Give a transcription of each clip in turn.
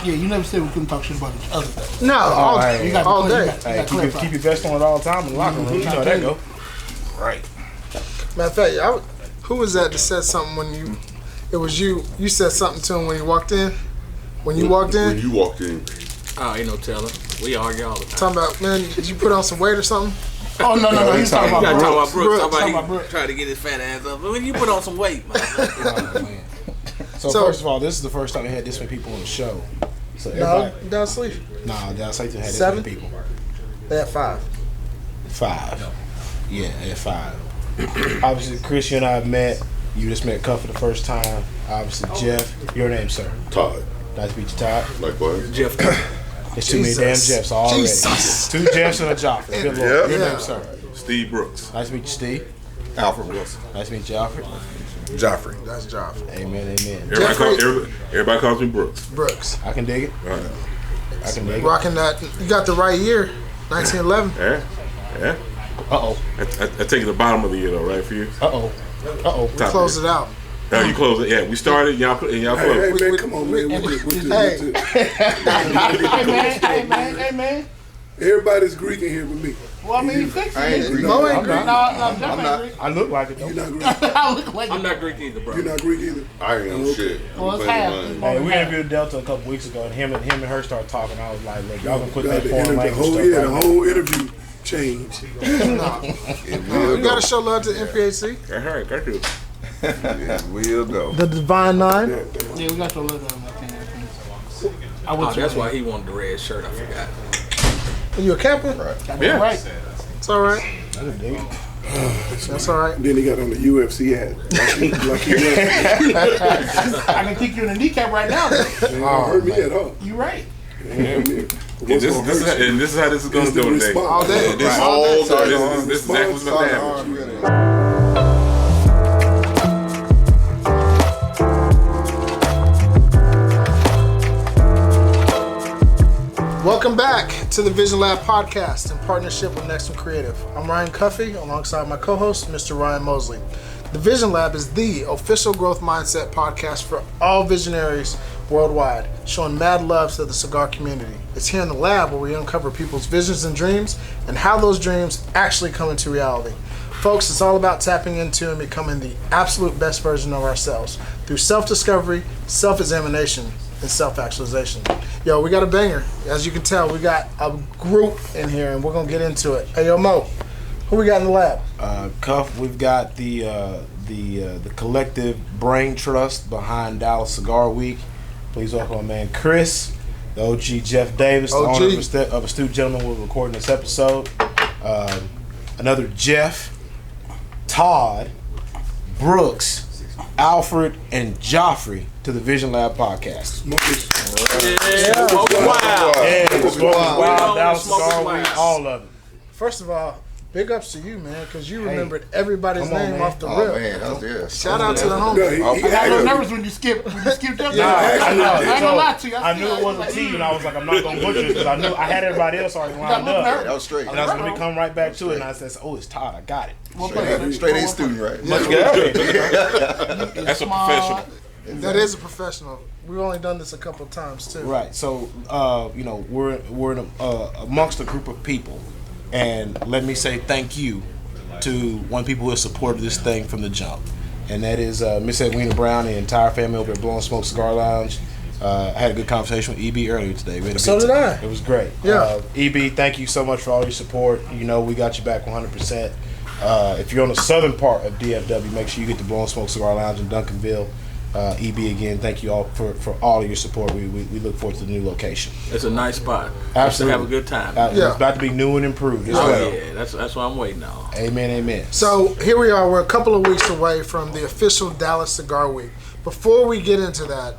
Yeah, you never said we couldn't talk shit about each other. No, all day. Hey, keep your vest on at all time in the locker room. You know how that go. Right. Matter of fact, who was that said something when you? It was you. You said something to him when you walked in. When you walked in. When you walked in. Oh, ain't no telling. We argue all the time. Talking about, man, did you put on some weight or something? Oh no, he's talking about Brooks. Talking about Brooks. Trying to get his fat ass up. But when you put on some weight, man. So first of all, this is the first time they had this many people on the show. So no, Dallas Sleep. Nah, Dallas Sleep had this 7 many people. They had 5. 5. Yeah, they had 5. Obviously, Chris, you and I have met. You just met Cuff for the first time. Obviously, Jeff. Your name, sir? Todd. Nice to meet you, Todd. Likewise. Jeff. There's too many damn Jeffs already. Jesus. 2 Jeffs and a Joffrey. Good Lord. Your name, sir? Steve Brooks. Nice to meet you, Steve. Alfred Wilson. Nice to meet you, Alfred. Joffrey. That's Joffrey. Amen. Everybody calls me Brooks. Brooks. I can dig it. Right. I can dig it. Rocking that. You got the right year. 1911. Yeah. Uh-oh. I take it the bottom of the year though, right for you? Uh-oh. We close it out. No, you close it. Yeah, we started. Y'all close. Hey, man, come on, man. Hey man. Everybody's Greek in here with me. Well, I mean, fix it. I ain't Greek. Mo ain't Greek. No, I'm not Greek. I look like it, though. You're not Greek. I look like I'm not Greek either, bro. You're not Greek either. I am shit. Well, it's half. Hey, we interviewed Delta a couple weeks ago, and him and her started talking. I was like, look, y'all gonna quit that The foreign language whole stuff. the whole interview changed. You gotta show love to MPHC. That's right. Got to. It will go. The Divine Nine. Yeah, we got to look at him. That's why he wanted the red shirt. I forgot. Are you a capper? Yeah. Right. It's all right. That's all right. Then he got on the UFC hat. Like he I can kick you in the kneecap right now. don't hurt me at all. You right. And this is how this is going to go today. All day. This is exactly what's going to happen. Welcome back to the TheVisionLab podcast in partnership with Next One Creative. I'm Ryan Cuffey alongside my co-host, Mr. Ryan Mosley. The TheVisionLab is the official growth mindset podcast for all visionaries worldwide, showing mad love to the cigar community. It's here in the lab where we uncover people's visions and dreams and how those dreams actually come into reality. Folks, it's all about tapping into and becoming the absolute best version of ourselves through self-discovery, self-examination, and self-actualization. Yo, we got a banger. As you can tell, we got a group in here, and we're gonna get into it. Hey, yo, Mo, who we got in the lab? Cuff, we've got the collective brain trust behind Dallas Cigar Week. Please welcome my man Chris, the OG Jeff Davis, the owner of Astute Gentleman. We're recording this episode. Another Jeff, Todd, Brooks, Alfred, and Joffrey to the TheVisionLab podcast. Wild, Dallas Cigar Week, all of it. First of all, big ups to you, man, because you remembered everybody's name off the rip. Man, that was Shout out to the homie. I got a little nervous when you skipped up there. I know. I ain't gonna lie to you. I knew it wasn't T, and I was like, I'm not gonna butcher it because I knew I had everybody else already lined up. That was straight. And I was gonna come right back to it, and I said, "Oh, it's Todd. I got it." Straight A student, right? Much good. That's a professional. That is a professional. We've only done this a couple of times too. Right. So, we're amongst a group of people, and let me say thank you to one of the people who have supported this thing from the jump, and that is Miss Edwina Brown and the entire family over at Blowing Smoke Cigar Lounge. I had a good conversation with EB earlier today. So did I. It was great. Yeah. EB, thank you so much for all your support. You know, we got you back 100%. If you're on the southern part of DFW, make sure you get to Blowing Smoke Cigar Lounge in Duncanville. EB, again, thank you all for all of your support. We look forward to the new location. It's a nice spot. Absolutely. Have a good time. It's about to be new and improved as well. Yeah, that's what I'm waiting on. Amen. So here we are. We're a couple of weeks away from the official Dallas Cigar Week. Before we get into that,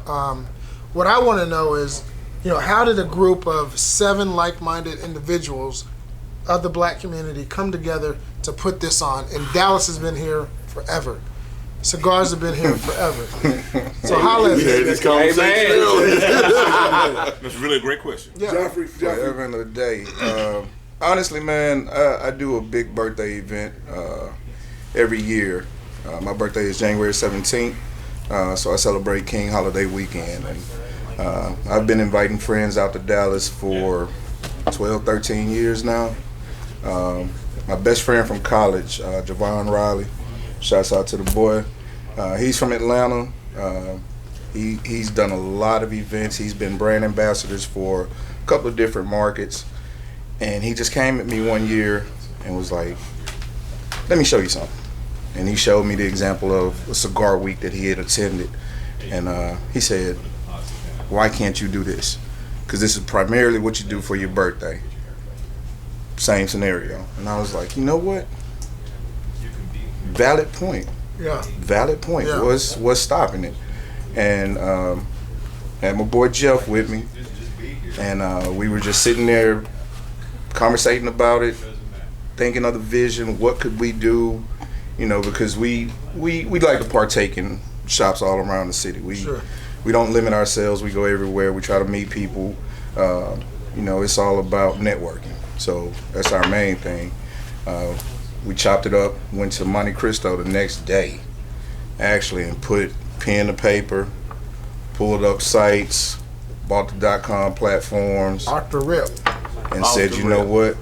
what I want to know is, how did a group of 7 like-minded individuals of the black community come together to put this on? And Dallas has been here forever. Cigars have been here forever. So holla at me. This conversation. That's really a great question. Yeah. Joffrey. Forever and a day. Honestly, man, I do a big birthday event every year. My birthday is January 17th. So I celebrate King Holiday Weekend, and I've been inviting friends out to Dallas for 12, 13 years now. My best friend from college, Javon Riley, shouts out to the boy. He's from Atlanta. He's done a lot of events. He's been brand ambassadors for a couple of different markets. And he just came at me one year and was like, let me show you something. And he showed me the example of a cigar week that he had attended. And he said, why can't you do this? Because this is primarily what you do for your birthday. Same scenario. And I was like, you know what? Valid point. Yeah. Valid point. Yeah. What's stopping it? And had my boy Jeff with me. And we were just sitting there conversating about it, thinking of the vision, what could we do? You know, because we like to partake in shops all around the city. We don't limit ourselves. We go everywhere. We try to meet people. You know, it's all about networking. So that's our main thing. We chopped it up, went to Monte Cristo the next day, actually, and put pen to paper, pulled up sites, bought the .com platforms, Off the rip. and said, you know what,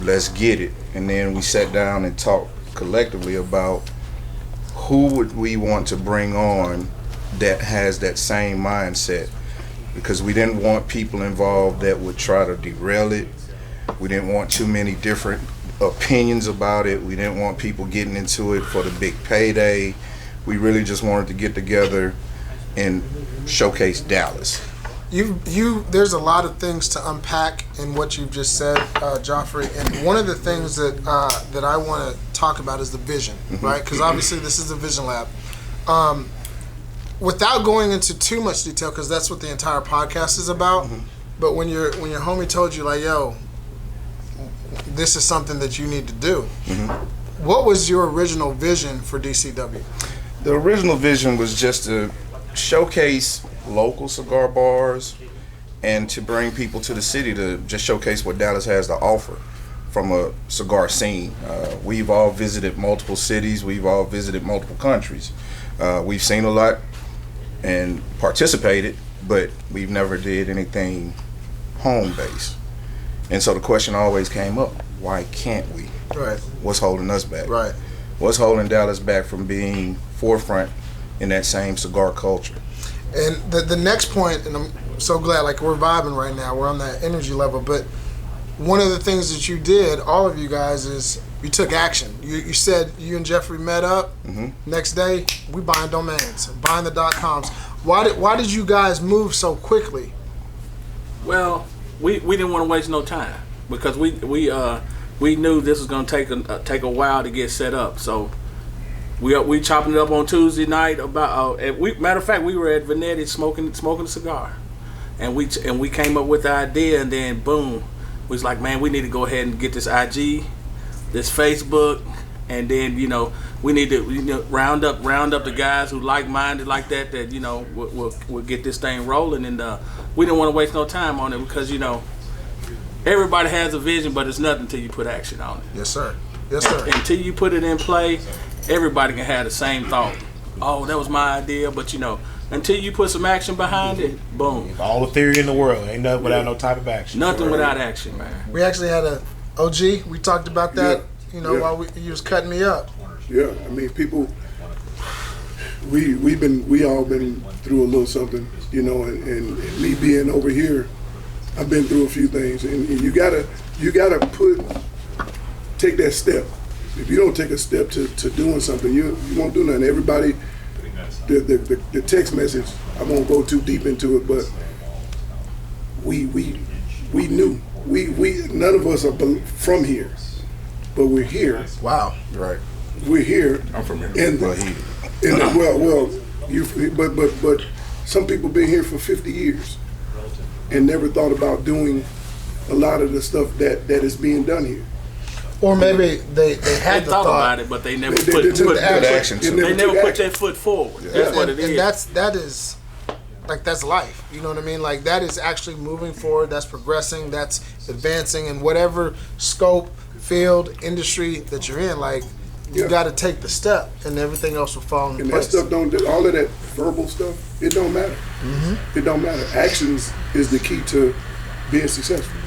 let's get it. And then we sat down and talked collectively about who would we want to bring on that has that same mindset, because we didn't want people involved that would try to derail it. We didn't want too many different opinions about it. We didn't want people getting into it for the big payday. We really just wanted to get together and showcase Dallas. There's a lot of things to unpack in what you've just said, Joffrey. And one of the things that I want to talk about is the vision, right? Because obviously this is the Vision Lab. Without going into too much detail, because that's what the entire podcast is about. But when your homie told you, like, yo, this is something that you need to do. What was your original vision for DCW? The original vision was just to showcase local cigar bars and to bring people to the city to just showcase what Dallas has to offer from a cigar scene. We've all visited multiple cities. We've all visited multiple countries. We've seen a lot and participated, but we've never did anything home-based. And so the question always came up, why can't we? Right. What's holding us back? Right. What's holding Dallas back from being forefront in that same cigar culture? And the next point, and I'm so glad, like, we're vibing right now, we're on that energy level, but one of the things that you did, all of you guys, is you took action. You said you and Joffrey met up, next day, we buying domains, buying the .coms. Why did you guys move so quickly? Well, we didn't want to waste no time, because we knew this was going to take a while to get set up. So we chopping it up on Tuesday night. Matter of fact, we were at Vanetti smoking a cigar, and we came up with the idea, and then boom, we was like, man, we need to go ahead and get this IG, this Facebook, and then we need to round up the guys who like-minded like that we'll get this thing rolling. And we didn't want to waste no time on it, because everybody has a vision, but it's nothing until you put action on it. Yes, sir. Yes, sir. Until you put it in play, everybody can have the same thought. Oh, that was my idea, but until you put some action behind it, boom. All the theory in the world, ain't nothing without no type of action. Nothing without action, man. We actually had a OG. We talked about that. While you was cutting me up. Yeah, I mean, people. We all been through a little something, and me being over here, I've been through a few things, and you gotta take that step. If you don't take a step to doing something, you won't do nothing. Everybody, the text message, I won't go too deep into it, but we knew none of us are from here, but we're here. Wow. Right. We're here. I'm from here. But some people been here for 50 years and never thought about doing a lot of the stuff that is being done here. Or maybe they had the thought thought about it, but they never They put took action to it. They never took put action. their foot forward. That's what it is. And that is like, that's life. You know what I mean? Like, that is actually moving forward. That's progressing. That's advancing in whatever scope, field, industry that you're in. Like, You got to take the step, and everything else will fall into And place. that stuff all of that verbal stuff, it don't matter. It don't matter. Actions is the key to being successful.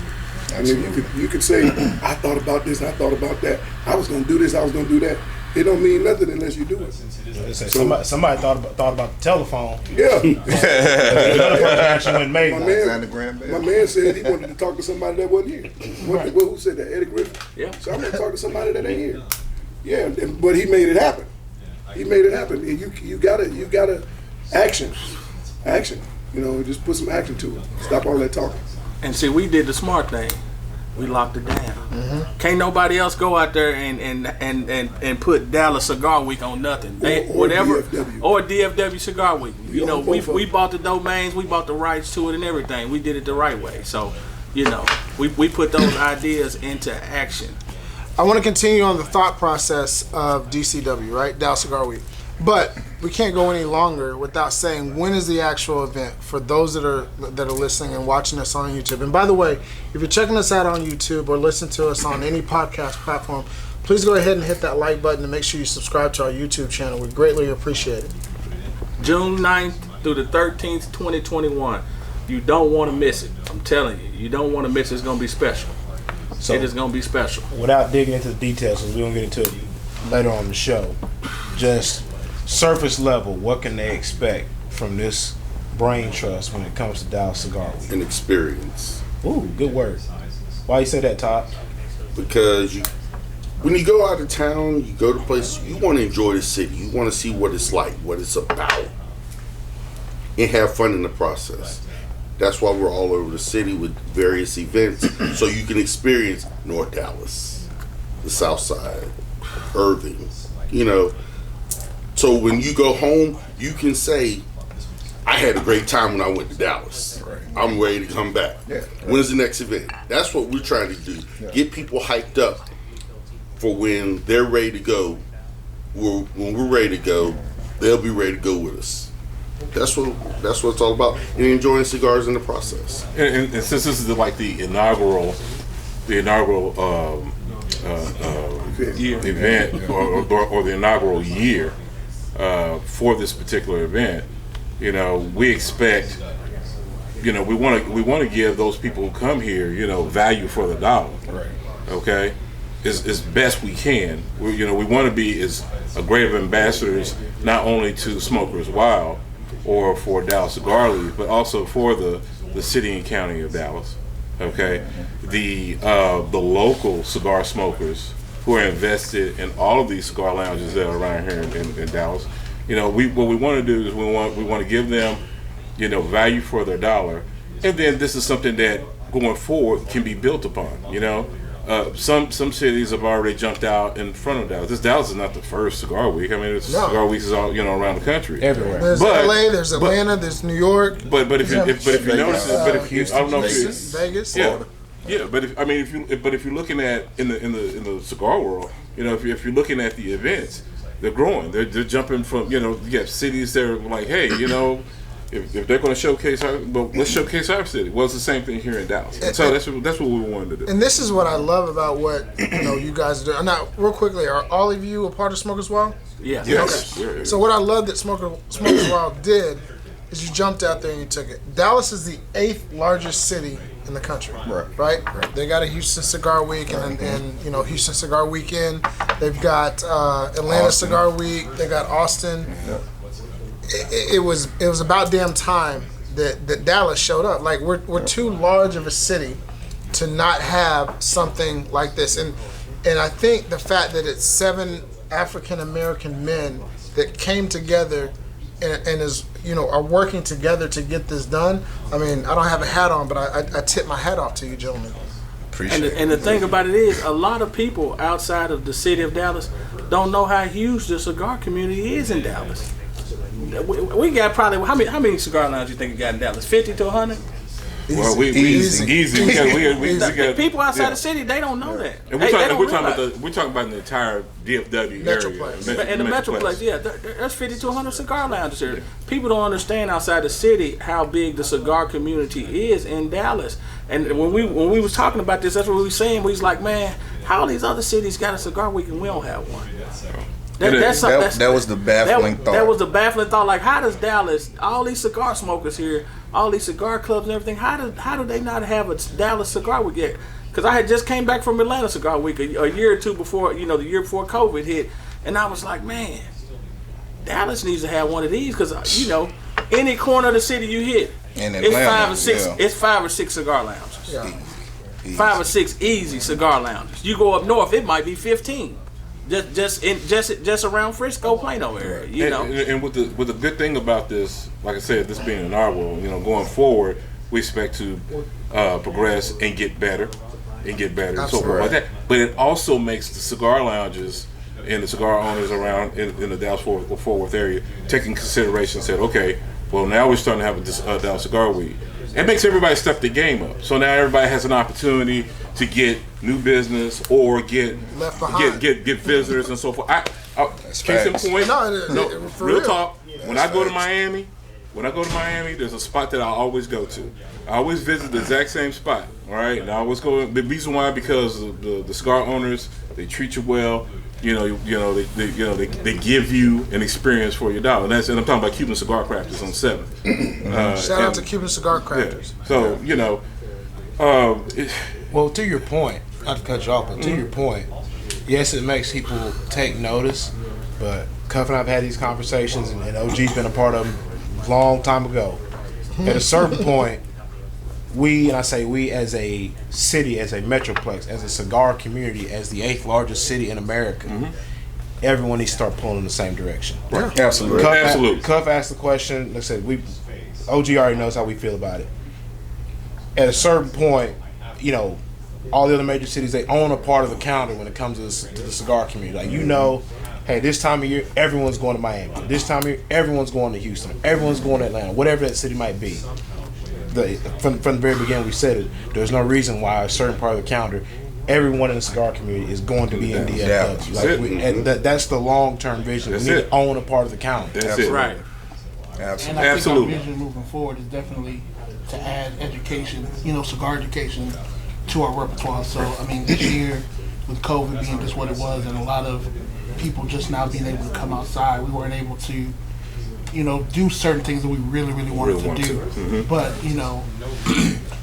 I mean, you could say, I thought about this, I thought about that. I was going to do this, I was going to do that. It don't mean nothing unless you do it. Somebody thought about the telephone. Yeah. Another person actually went and made one. My man said he wanted to talk to somebody that wasn't here. Who said that? Eddie Griffin? Yeah. So I'm going to talk to somebody that ain't here. Yeah, but he made it happen. He made it happen. And you gotta action. You know, just put some action to it. Stop all that talking. And see, we did the smart thing. We locked it down. Can't nobody else go out there and put Dallas Cigar Week on nothing. Or DFW. Or DFW Cigar Week. You know, we bought the domains, we bought the rights to it and everything. We did it the right way. So, you know, we put those ideas into action. I want to continue on the thought process of DCW, right? Dallas Cigar Week. But we can't go any longer without saying when is the actual event for those that are listening and watching us on YouTube. And by the way, if you're checking us out on YouTube or listening to us on any podcast platform, please go ahead and hit that like button and make sure you subscribe to our YouTube channel. We greatly appreciate it. June 9th through the 13th, 2021. You don't want to miss it. I'm telling you, you don't want to miss it. It's going to be special. So, it is going to be special. Without digging into the details, because we're going to get into it later on the show, just surface level, what can they expect from this brain trust when it comes to Dallas Cigar Week? An experience. Ooh, good word. Why you say that, Todd? Because when you go out of town, you go to places, you want to enjoy the city. You want to see what it's like, what it's about, and have fun in the process. That's why we're all over the city with various events, so you can experience North Dallas, the South Side, Irving, you know. So when you go home, you can say, I had a great time when I went to Dallas. I'm ready to come back. When's the next event? That's what we're trying to do. Get people hyped up for when they're ready to go. When we're ready to go, they'll be ready to go with us. That's what it's all about, and enjoying cigars in the process. And since this is the inaugural event or the inaugural year for this particular event, you know, we expect, you know, we want to give those people who come here, you know, value for the dollar. Right. Okay. As best we can. We want to be as a great of ambassadors, not only to Smokers Wild or for Dallas Cigar League, but also for the city and county of Dallas. Okay, the local cigar smokers who are invested in all of these cigar lounges that are around here in Dallas. You know, what we want to do is we want to give them, you know, value for their dollar, and then this is something that going forward can be built upon. You know. Some cities have already jumped out in front of Dallas. Dallas is not the first cigar week. I mean, cigar weeks is all, you know, around the country, everywhere. There's LA, there's Atlanta, there's New York. But if you notice it, I don't know if you Vegas, yeah. But if you're looking at in the cigar world, you know, if you're looking at the events, they're growing. They're jumping from, you know, you have cities that are like, hey, you know. If they're going to showcase let's showcase our city. Well, it's the same thing here in Dallas. And so that's what we wanted to do. And this is what I love about what you guys do. Now, real quickly, are all of you a part of Smokers Wild? Yeah. Yes. Okay. So what I love that Smokers Wild did is you jumped out there and you took it. Dallas is the 8th largest city in the country. Right? They got a Houston Cigar Week and you know, Houston Cigar Weekend. They've got Atlanta Austin. Cigar Week. They got Austin. Yep. It was about damn time that Dallas showed up. Like we're too large of a city to not have something like this. And I think the fact that it's 7 African American men that came together and is, you know, are working together to get this done. I mean, I don't have a hat on, but I tip my hat off to you gentlemen. And the thing about it is, a lot of people outside of the city of Dallas don't know how huge the cigar community is in Dallas. We got probably how many cigar lounges you think you got in Dallas? 50 to 100? Well, we Easy. easy. People outside the city, they don't know that. And we're talking about the entire DFW Metroplex. area. And the Metroplex, yeah, there's 50 to 100 cigar lounges here. People don't understand outside the city how big the cigar community is in Dallas. And when we was talking about this, that's what we were saying. We was like, man, how these other cities got a cigar week and we don't have one? That was the baffling thought. That was the baffling thought. Like, how does Dallas, all these cigar smokers here, all these cigar clubs and everything, how do they not have a Dallas cigar week yet? Because I had just came back from Atlanta Cigar Week a year or two before, the year before COVID hit, and I was like, man, Dallas needs to have one of these because any corner of the city you hit, In it's Atlanta, it's 5 or 6 cigar lounges. Yeah. 5 or 6 easy cigar lounges. You go up north, it might be 15. Just around Frisco, Plano area, And with the good thing about this, like I said, this being inaugural, going forward, we expect to progress and get better, and so forth like that. But it also makes the cigar lounges and the cigar owners around in the Dallas Fort Worth area taking consideration. Said, okay, well now we're starting to have a Dallas Cigar Week. It makes everybody step the game up. So now everybody has an opportunity to get new business or get visitors and so forth. Case in point, real talk. When I go to Miami, there's a spot that I always go to. I always visit the exact same spot. All right, and I always go. The reason why, because the cigar owners, they treat you well. They give you an experience for your dollar. And I'm talking about Cuban Cigar Crafters on 7th. Shout out to Cuban Cigar Crafters. Yeah. So Well, to your point, not to cut you off, but to your point, yes, it makes people take notice. But Cuff and I've had these conversations, and OG's been a part of them a long time ago. At a certain point, we as a city, as a metroplex, as a cigar community, as the 8th largest city in America, everyone needs to start pulling in the same direction. Right. Absolutely. Cuff asked the question. Like I said, OG already knows how we feel about it. At a certain point, all the other major cities, they own a part of the calendar when it comes to the cigar community. Like, hey, this time of year, everyone's going to Miami. This time of year, everyone's going to Houston. Everyone's going to Atlanta, whatever that city might be. From the very beginning, we said it. There's no reason why a certain part of the calendar, everyone in the cigar community is going to be in DFW. That's the long-term vision. We need to own a part of the calendar. That's it. Right. And I think our vision moving forward is definitely to add education, cigar education to our repertoire. So, this year, with COVID being just what it was, and a lot of people just now being able to come outside, we weren't able to, do certain things that we really, really wanted to do. Mm-hmm. But,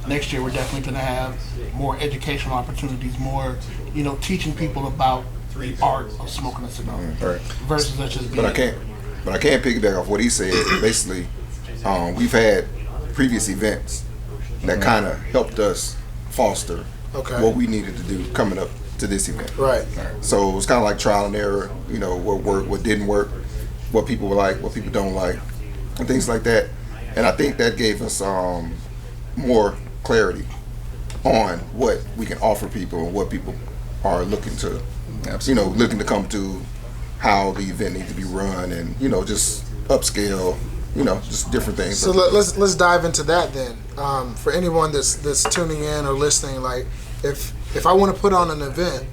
next year we're definitely going to have more educational opportunities, more, teaching people about the art of smoking a cigar. Right. Versus us just being... But I can't piggyback off what he said. Basically, we've had previous events that kind of helped us foster what we needed to do coming up to this event. Right. So it was kind of like trial and error, what worked, what didn't work, what people like, what people don't like, and things like that. And I think that gave us more clarity on what we can offer people and what people are looking to, looking to come to, how the event needs to be run, and just upscale, just different things. So let's dive into that then. For anyone that's tuning in or listening, like if I want to put on an event,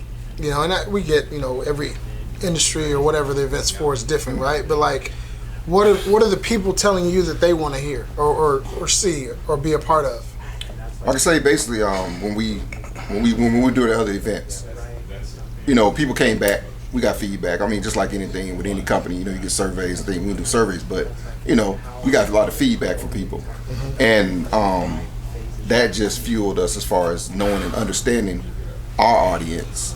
we get every industry or whatever the event's for is different, right? But like, what are the people telling you that they want to hear or see or be a part of? I can say basically, when we do the other events, people came back. We got feedback. Just like anything with any company, you get surveys. I think we do surveys, but we got a lot of feedback from people, and that just fueled us as far as knowing and understanding our audience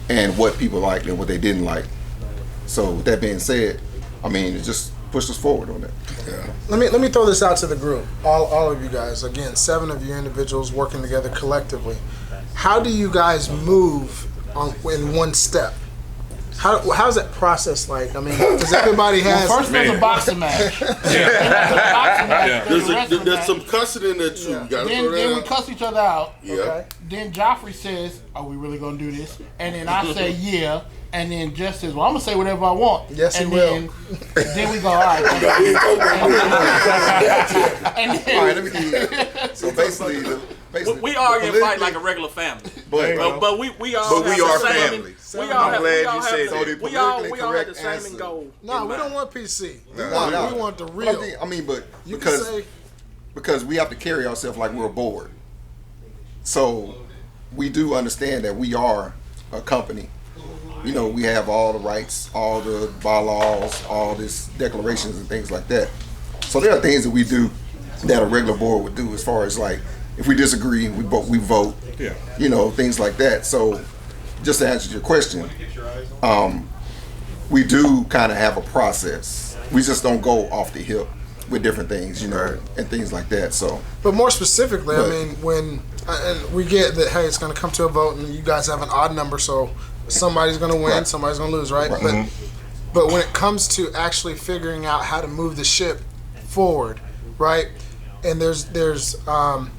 and what people liked and what they didn't like. So with that being said, it just pushed us forward on that. Yeah. Let me throw this out to the group. All of you guys. Again, 7 of you individuals working together collectively. How do you guys move in one step? How's that process like? I mean, because everybody has. Well, first there's a boxing match. There's some cussing in there too. You gotta throw that Then we out. cuss each other out. Yeah. Okay. Then Joffrey says, "Are we really gonna do this?" And then I say, "Yeah." And then Jeff says, "Well, I'm gonna say whatever I want." Yes, and he will. Then we go, "All right." We ain't talking about that. And then, All right, let me give you. So basically, We argue and fight like a regular family. But we all But we have are the same. family. We all I'm have, glad we all you have said the- so. we all The have the correct same answer. goal. No, in we mind. don't want PC. No. We want the real. I mean, but You can because say, because we have to carry ourselves like we're a board. So we do understand that we are a company. You know, we have all the rights, all the bylaws, all these declarations and things like that. So there are things that we do that a regular board would do, as far as like if we disagree, we vote. Yeah. You know, things like that. So just to answer your question, we do kind of have a process. We just don't go off the hip with different things, you know, and things like that. So, but more specifically, I But- mean, when and we get that, hey, it's going to come to a vote, and you guys have an odd number, so somebody's going to win, Right. somebody's going to lose, right? Right. But when it comes to actually figuring out how to move the ship forward, right? And there's I'm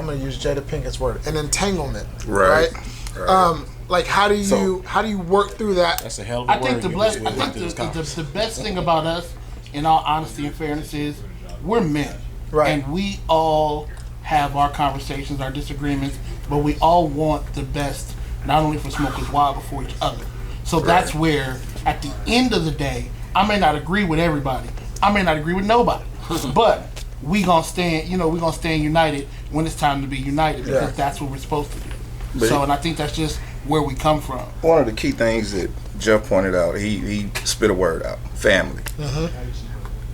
going to use Jada Pinkett's word, an entanglement, right? Like how do you work through that? That's a hell of a I think word. the best thing about us, in all honesty and fairness, is we're men, Right. And we all have our conversations, our disagreements, but we all want the best, not only for Smokers Wild, but for each other. So that's where, at the end of the day, I may not agree with everybody, I may not agree with nobody, but we gonna stand. We gonna stand united when it's time to be united, because that's what we're supposed to do. And I think that's just where we come from. One of the key things that Jeff pointed out, he spit a word out: family.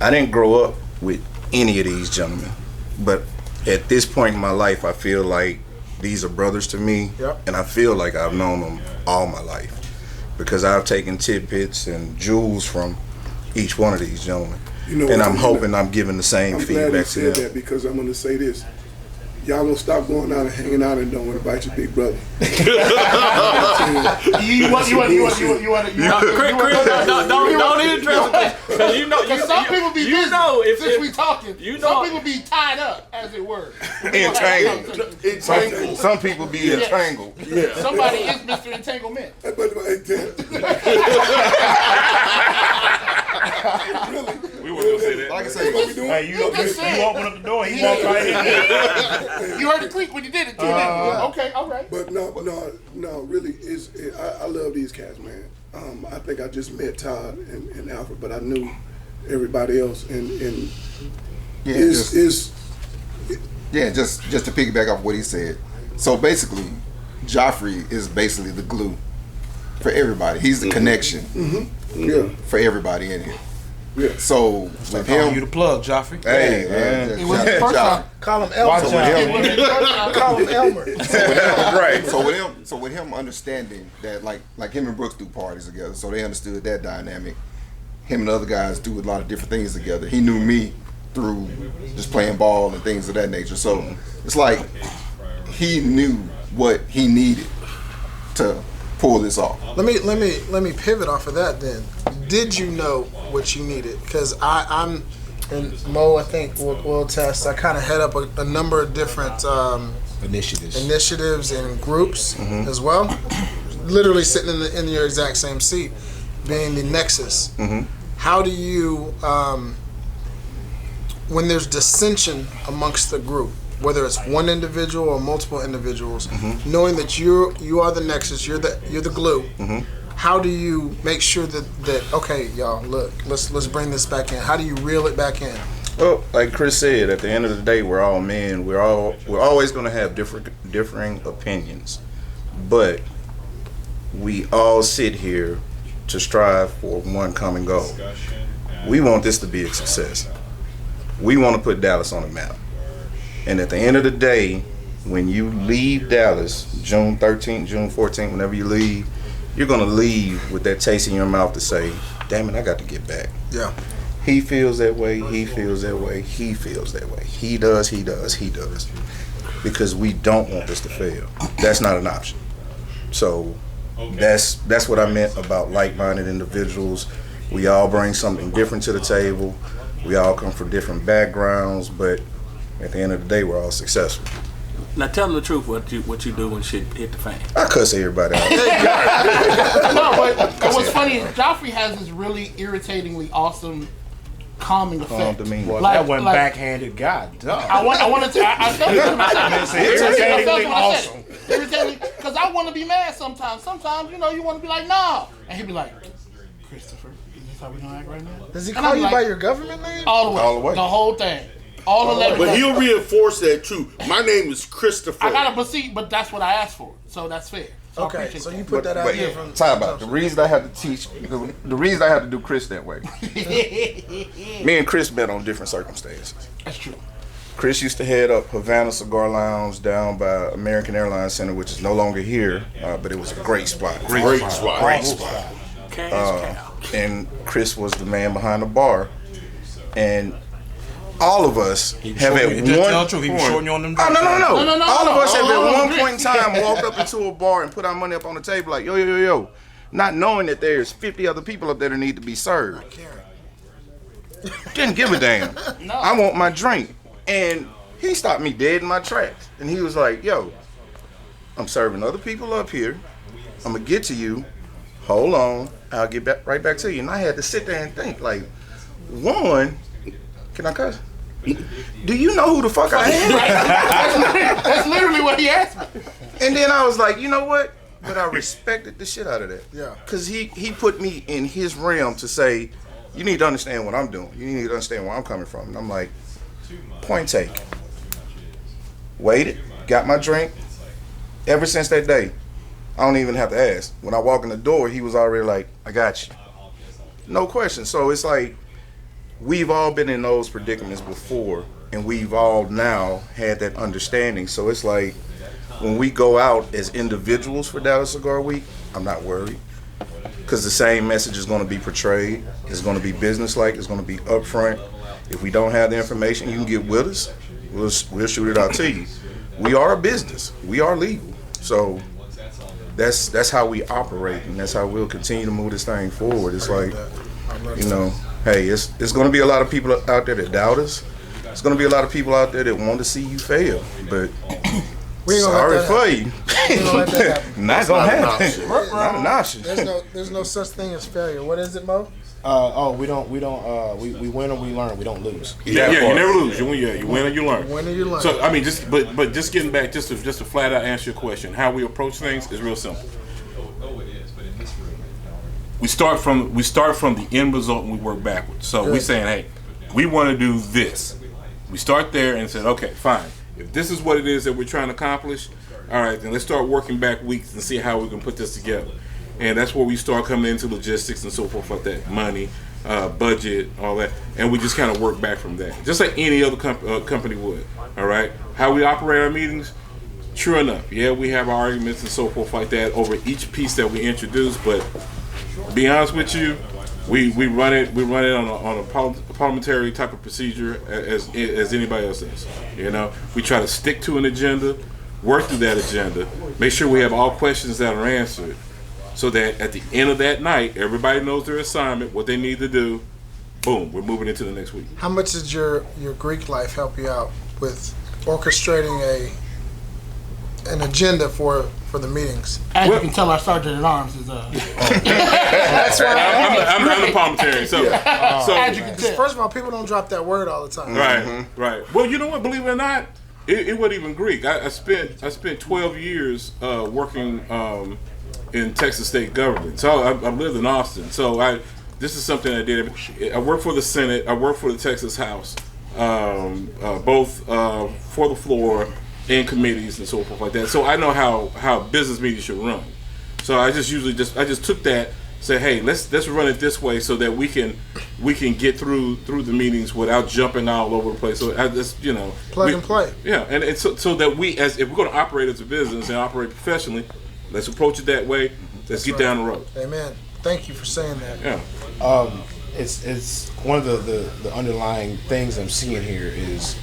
I didn't grow up with any of these gentlemen, but at this point in my life, I feel like these are brothers to me, and I feel like I've known them all my life because I've taken tidbits and jewels from each one of these gentlemen, and I'm hoping I'm giving the same I'm glad feedback you to said them. that, because I'm going to say this. Y'all gonna stop going out and hanging out and don't invite your big brother. You want Chris, don't interrupt us, because you know, some people be busy. If Since we talking, some people be tied up, as it were. Entangled. Some people be entangled. Somebody is Mr. Entanglement. We weren't gonna say that. like I say, Hey, you open up the door, he walked right in. You heard the creak when you did it too. Okay, all right. But no, really, I love these cats, man. I think I just met Todd and Alfred, but I knew everybody else, and just to piggyback off what he said. So basically, Joffrey is basically the glue for everybody. He's the connection for everybody in here. Yeah. So with him, You the plug, Joffrey. hey man, It was the first time. Call him Watch Elmer. out. It was the first time. Call him Elmer. right. So with him understanding that, like him and Brooks do parties together, so they understood that dynamic. Him and the other guys do a lot of different things together. He knew me through just playing ball and things of that nature. So it's like he knew what he needed to pull this off. Let me pivot off of that then. Did you know what you needed? Because I'm and Mo, I think will attest. I kind of head up a number of different initiatives and groups as well. Literally sitting in your exact same seat, being the nexus. How do you, when there's dissension amongst the group, whether it's one individual or multiple individuals, knowing that you are the nexus, you're the glue. How do you make sure that okay, y'all, look, let's bring this back in? How do you reel it back in? Well, like Chris said, at the end of the day, we're all men. We're always going to have differing opinions, but we all sit here to strive for one common goal. We want this to be a success. We want to put Dallas on the map. And at the end of the day, when you leave Dallas, June 13th, June 14th, whenever you leave, you're going to leave with that taste in your mouth to say, damn it, I got to get back. Yeah. He feels that way, he feels that way, he feels that way. He does. Because we don't want this to fail. That's not an option. So That's what I meant about like-minded individuals. We all bring something different to the table. We all come from different backgrounds, but at the end of the day, we're all successful. Now tell them the truth. What you do when shit hit the fan? I cuss everybody out. No, but what's funny is Joffrey has this really irritatingly awesome calming effect. Well, that wasn't backhanded. God, dog. I wanted to. I felt it when I said it. Irritatingly awesome. Irritatingly, because I want to be mad sometimes. Sometimes, you know, you want to be like, nah. And he'd be like, Christopher, is this how we gonna act right now? Does he call you by your government name? All the way. All the way. The whole thing. All 11. But he'll reinforce that too. My name is Christopher. I gotta proceed, but that's what I asked for. So that's fair. So Okay, so you put that out here from Time out. The reason I had to teach, the reason I had to do Chris that way. Me and Chris met on different circumstances. That's true. Chris used to head up Havana Cigar Lounge down by American Airlines Center, which is no longer here, but it was a great spot. Great spot. Great spot. Cash cow. And Chris was the man behind the bar, and all of us have at one point. He was shorting you on them. Oh, no. All of us have at one no. point in time walked up into a bar and put our money up on the table like, yo, not knowing that there's 50 other people up there that need to be served. Didn't give a damn. No. I want my drink. And he stopped me dead in my tracks. And he was like, yo, I'm serving other people up here. I'm going to get to you. Hold on. I'll get right back to you. And I had to sit there and think, like, one, can I cuss? Do you know who the fuck I am? That's literally what he asked me. And then I was like, you know what? But I respected the shit out of that. Yeah. Because he put me in his realm to say, you need to understand what I'm doing. You need to understand where I'm coming from. And I'm like, point take. Waited, got my drink. Ever since that day, I don't even have to ask. When I walk in the door, he was already like, I got you. No question. So it's like, we've all been in those predicaments before, and we've all now had that understanding. So it's like, when we go out as individuals for Dallas Cigar Week, I'm not worried. Because the same message is going to be portrayed. It's going to be businesslike. It's going to be upfront. If we don't have the information, you can get with us. We'll shoot it out to you. We are a business. We are legal. So that's how we operate, and that's how we'll continue to move this thing forward. It's like, you know, hey, it's going to be a lot of people out there that doubt us. There's going to be a lot of people out there that want to see you fail, but sorry for you. Not going to happen. Not an option. There's no such thing as failure. What is it, Mo? We win or we learn. We don't lose. Yeah, you never lose. You win or you learn. Win or you learn. So I mean, but just getting back, just to flat out answer your question, how we approach things is real simple. We start from the end result and we work backwards. So we're saying, hey, we want to do this. We start there and said, okay, fine. If this is what it is that we're trying to accomplish, all right, then let's start working back weeks and see how we can put this together. And that's where we start coming into logistics and so forth like that, money, budget, all that, and we just kind of work back from that, just like any other company would. All right, how we operate our meetings. True enough, yeah, we have our arguments and so forth like that over each piece that we introduce, but to be honest with you, we run it on a parliamentary type of procedure as anybody else does. You know, we try to stick to an agenda, work through that agenda, make sure we have all questions that are answered, so that at the end of that night, everybody knows their assignment, what they need to do. Boom, we're moving into the next week. How much did your Greek life help you out with orchestrating an agenda for the meetings? As you can tell, our sergeant at arms is That's right. I'm the parliamentarian, so as you can tell. First of all, people don't drop that word all the time. right. Well, you know what? Believe it or not, it wasn't even Greek. I spent 12 years working in Texas state government. So I lived in Austin. So this is something I did. I worked for the Senate. I worked for the Texas House, both for the floor and committees and so forth like that. So I know how business meetings should run. So I just took that, say, hey, let's run it this way so that we can get through the meetings without jumping all over the place. So I just plug and play. Yeah, and so that if we're going to operate as a business and operate professionally, let's approach it that way. Let's get down the road. Amen. Thank you for saying that. Yeah. It's one of the underlying things I'm seeing here is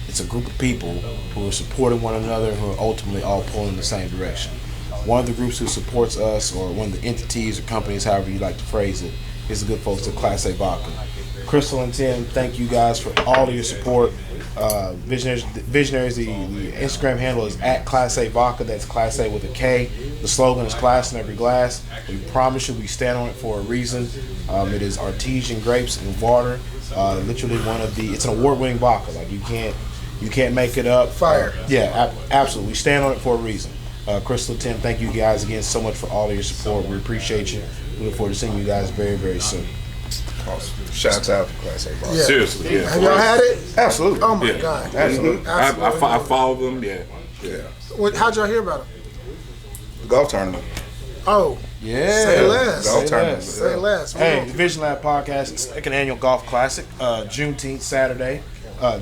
it's a group of people who are supporting one another and who are ultimately all pulling in the same direction. one of the groups who supports us, or one of the entities or companies, however you like to phrase it, is the good folks at Class A Vodka. Crystal and Tim, thank you guys for all of your support. Visionaries, the Instagram handle is at Class A Vodka. That's Class A with a K. The slogan is class in every glass. We promise you we stand on it for a reason. It is artesian grapes and water. Literally it's an award-winning vodka. Like you can't make it up. Fire. Absolutely. We stand on it for a reason. Crystal, Tim, thank you guys again so much for all of your support. We appreciate you. We look forward to seeing you guys very, very soon. Awesome. Shouts out to Class A Vodka. Yeah. Seriously, yeah. Have y'all had it? Absolutely. Oh my Yeah. God. Absolutely. I follow them. Yeah. How'd y'all hear about it? Golf tournament. Oh, Yeah. say less. Golf tournament. Say less. Hey, the Vision Lab podcast, it's like an annual golf classic, Juneteenth, Saturday,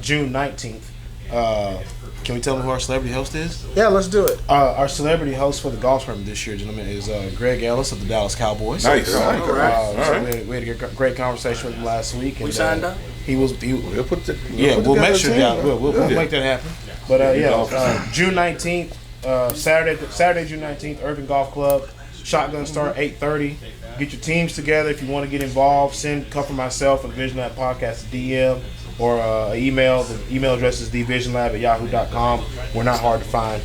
June 19th. Can we tell them who our celebrity host is? Yeah, let's do it. Our celebrity host for the golf tournament this year, gentlemen, is Greg Ellis of the Dallas Cowboys. Nice. So All we had a great conversation with him last week. We and, signed up? We'll put make sure we'll make that happen. But June 19th, Saturday, June 19th, Urban Golf Club. Shotgun start 8:30. Get your teams together. If you want to get involved, send Cuff or myself at VisionLab Podcast DM or email. The email address is TheVisionLab@yahoo.com. We're not hard to find.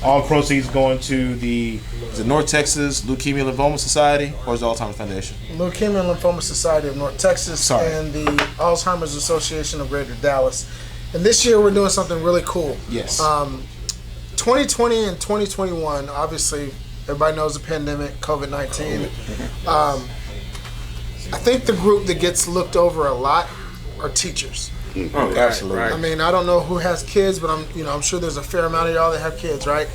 All proceeds going to the North Texas Leukemia Lymphoma Society, or is it Alzheimer's Foundation? Leukemia and Lymphoma Society of North Texas and the Alzheimer's Association of Greater Dallas. And this year we're doing something really cool. Yes. 2020 and 2021, obviously, everybody knows the pandemic, COVID-19. I think the group that gets looked over a lot are teachers. Oh, Absolutely. Right. I mean, I don't know who has kids, but I'm sure there's a fair amount of y'all that have kids, right?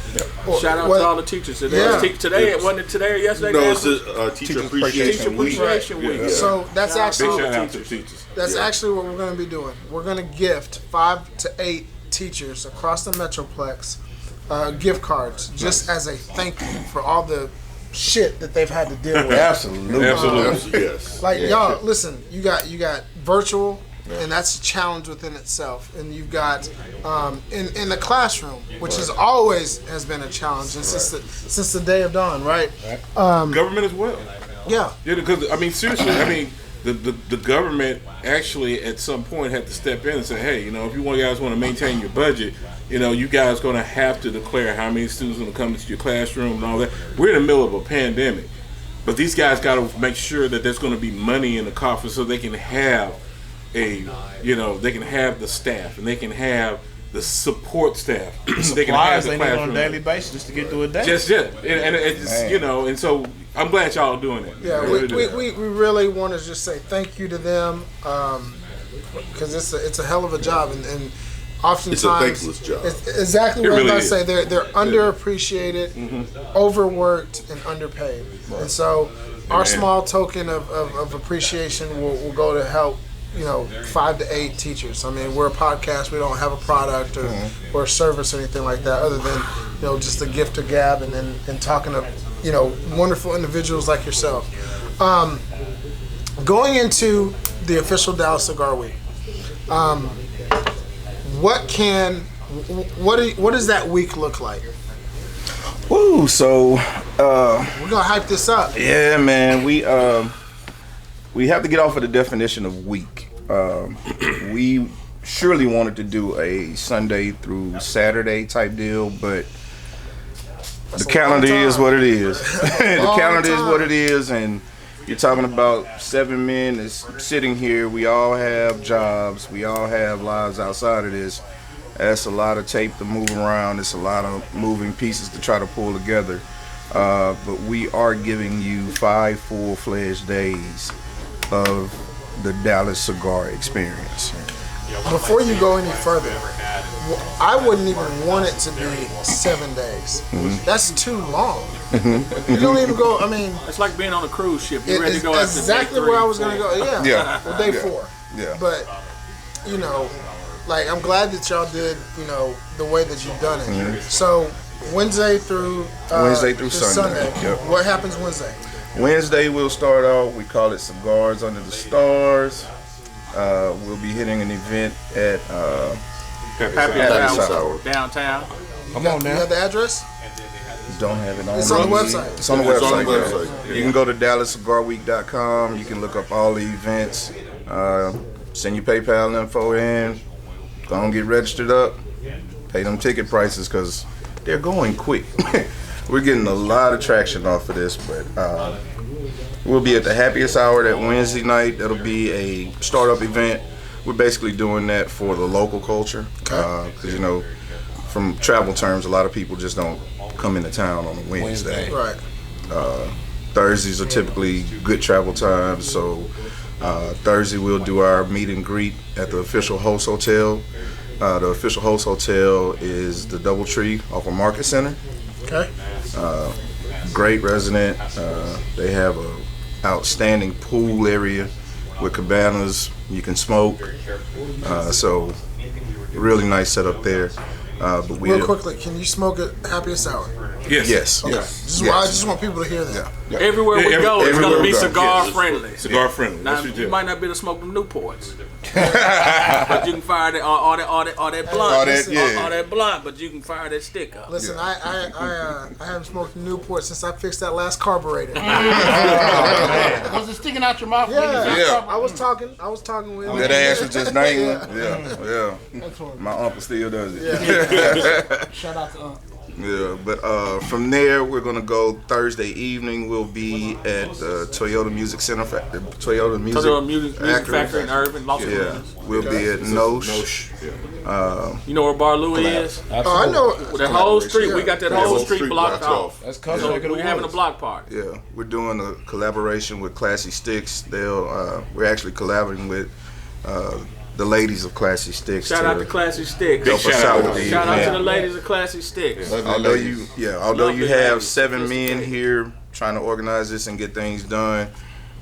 Or, Shout out to all the teachers. Yeah. Today, wasn't it today or yesterday? No, it's a teacher appreciation week. Appreciation Week. Yeah. So that's Big actually shout out to teachers. That's actually what we're going to be doing. We're going to gift 5 to 8 teachers across the Metroplex gift cards, just as a thank you for all the shit that they've had to deal with. Absolutely. Absolutely. Yes. Like y'all, listen, you got virtual, and that's a challenge within itself. And you've got in the classroom, which has been a challenge, and since the day of dawn, right? Government as well. Yeah. Yeah, because I mean, seriously, I mean, the government actually at some point had to step in and say, hey, you know, if you guys want to maintain your budget, you know, you guys going to have to declare how many students are going to come into your classroom and all that. We're in the middle of a pandemic, but these guys got to make sure that there's going to be money in the coffers so they can have they can have the staff and they can have the support staff. They can have the they need on classroom a daily basis just to get through a day. and it's, and so I'm glad y'all are doing it. Yeah, we really want to just say thank you to them, because it's a hell of a job, and oftentimes It's a thankless job. It's exactly what really I was about to is. say. They're underappreciated, overworked, and underpaid. And so our small token of appreciation will go to help 5 to 8 teachers. I mean, we're a podcast. We don't have a product or a service or anything like that, other than just a gift to gab and talking to wonderful individuals like yourself. Going into the official Dallas Cigar Week, what does that week look like? Ooh, so We're gonna hype this up. yeah, man, we have to get off of the definition of week. We surely wanted to do a Sunday through Saturday type deal, but the calendar is what it is. The calendar is what it is, and you're talking about 7 men that's sitting here. We all have jobs. We all have lives outside of this. That's a lot of tape to move around. It's a lot of moving pieces to try to pull together. But we are giving you 5 full-fledged days of the Dallas Cigar experience. Before you go any further, I wouldn't even want it to be 7 days. That's too long. You don't even go. I mean, It's like being on a cruise ship. You're ready to go that's after exactly day 3, where I was 4. gonna go. Yeah. Yeah. Well, day Yeah. 4. Yeah. But I'm glad that y'all did the way that you've done it. So Wednesday through Sunday. Yep. What happens Wednesday? Wednesday we'll start off. We call it Cigars Under the Stars. We'll be hitting an event at Happy Happy Hour Hour. downtown. Come on You now. have the address? don't have it on. It's on the website. It's on the It's on website. the website, Yeah. You can go to DallasCigarWeek.com. You can look up all the events. Send your PayPal info in. Go and get registered up. Pay them ticket prices because they're going quick. We're getting a lot of traction off of this, but we'll be at the Happiest Hour that Wednesday night. That'll be a startup event. We're basically doing that for the local culture because, you know, from travel terms, a lot of people just don't come into town on a Wednesday. Right. Thursdays are typically good travel times, so Thursday we'll do our meet and greet at the official host hotel. The official host hotel is the DoubleTree off of Market Center. Okay. Great resident. They have a outstanding pool area with cabanas. You can smoke. So really nice setup there. But Real quickly, can you smoke at Happiest Hour? Yes. Okay. I just want people to hear that. Everywhere we go, it's going to be cigar Yes. friendly. Cigar friendly. Now, Yes, we do. you might not be able to smoke them Newports, but you can fire that all that blunt, All that, yeah. all that blunt. But you can fire that stick up. Listen, I haven't smoked a Newport since I fixed that last carburetor. Was it sticking out your mouth? Yeah. I was talking with that ass was just dangling. Yeah. That's horrible. My uncle still does it. Shout out to Yeah, but from there we're gonna go Thursday evening. We'll be at the Toyota Music Center, Toyota Music Factory in Irving, Los Yeah, Angeles. we'll be at Nosh. You know where Bar Louie is? I know. That whole street, we got that whole street blocked off. That's So we're having a block party. Yeah, we're doing a collaboration with Classy Sticks. We're actually collaborating with the ladies of Classy Sticks. Shout out to Classy Sticks. Help us out with the Shout out to event. the ladies of Classy Sticks. Although you Lovely have ladies. 7 men here trying to organize this and get things done,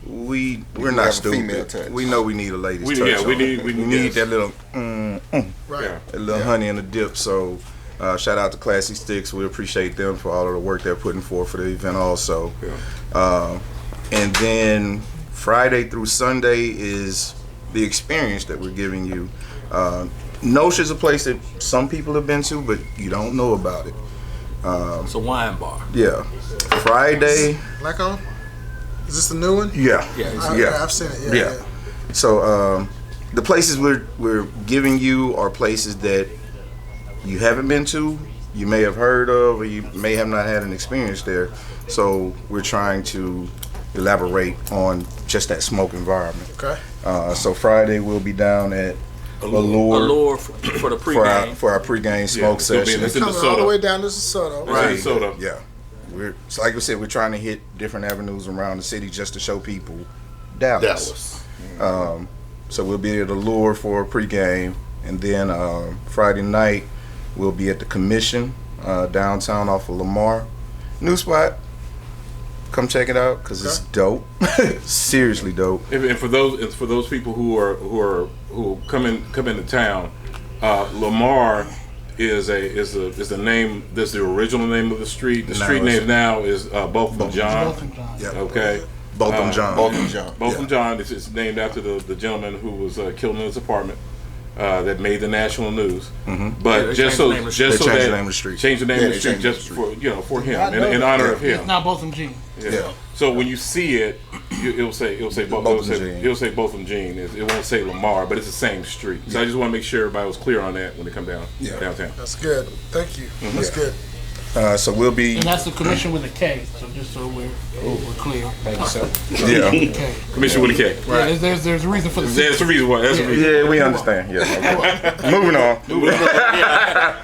we're have not a female stupid. touch. We know we need a ladies touch. we on it. need we need that little Right. that little honey in the dip. So shout out to Classy Sticks. We appreciate them for all of the work they're putting forth for the event also. And then Friday through Sunday is the experience that we're giving you. Nosh is a place that some people have been to, but you don't know about it. It's a wine bar. Yeah. Friday. Black on? Is this the new one? Yeah. I've seen it. Yeah. So the places we're giving you are places that you haven't been to, you may have heard of, or you may have not had an experience there. So we're trying to elaborate on just that smoke environment. Okay. So Friday we'll be down at Allure for the pregame. for our pregame smoke session. It's in Coming all the way down to DeSoto. Right. Soda. Yeah. So like I said, we're trying to hit different avenues around the city just to show people Dallas. So we'll be at Allure for a pregame, and then Friday night we'll be at the Commission downtown off of Lamar. New spot. Come check it out because it's dope. Seriously dope. And for those people who come into town, Lamar is the name. That's the original name of the street. The street name now is Botham John. Yeah. Okay. Botham John. Botham John. It's named after the gentleman who was killed in his apartment. That made the national news, but just so changed the name of the street. Change the name of the street just for him in honor of him. It's not Botham Jean. Yeah. So when you see it, it'll say Botham Jean. It won't say Lamar, but it's the same street. So I just want to make sure everybody was clear on that when they come downtown. That's good. Thank you. That's good. So we'll be. And that's the commission with a K. So just so we're clear. Thank you, sir. Yeah. K. Commission with a K. Right. Yeah, there's a reason for the. That's the reason why. That's the reason. Yeah, we understand. Yeah. Okay. Moving on.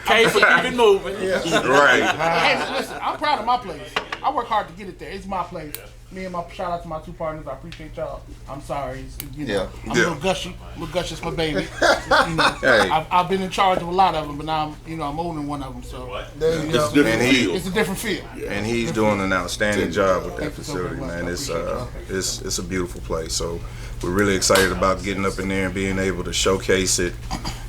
K for keep it moving. Right. Hey, listen, I'm proud of my place. I work hard to get it there. It's my place. Me and my shout out to my 2 partners. I appreciate y'all. I'm sorry. I'm a little gushy. It's my baby. Hey. I've been in charge of a lot of them, but now I'm owning one of them. So There you go. it's a different feel. And he's doing an outstanding job with that facility, man. It's a beautiful place. So we're really excited about getting up in there and being able to showcase it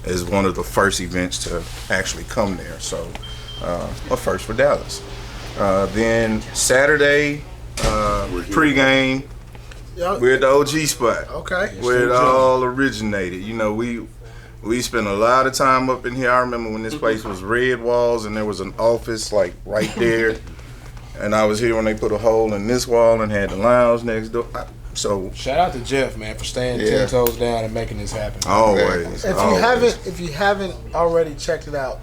as one of the first events to actually come there. So a first for Dallas. Then Saturday, pregame, we're at the OG spot. Okay. Where it all originated. You know, we spent a lot of time up in here. I remember when this place was red walls and there was an office like right there. And I was here when they put a hole in this wall and had the lounge next door. So shout out to Jeff, man, for staying 10 toes down and making this happen. Always. If you haven't already checked it out,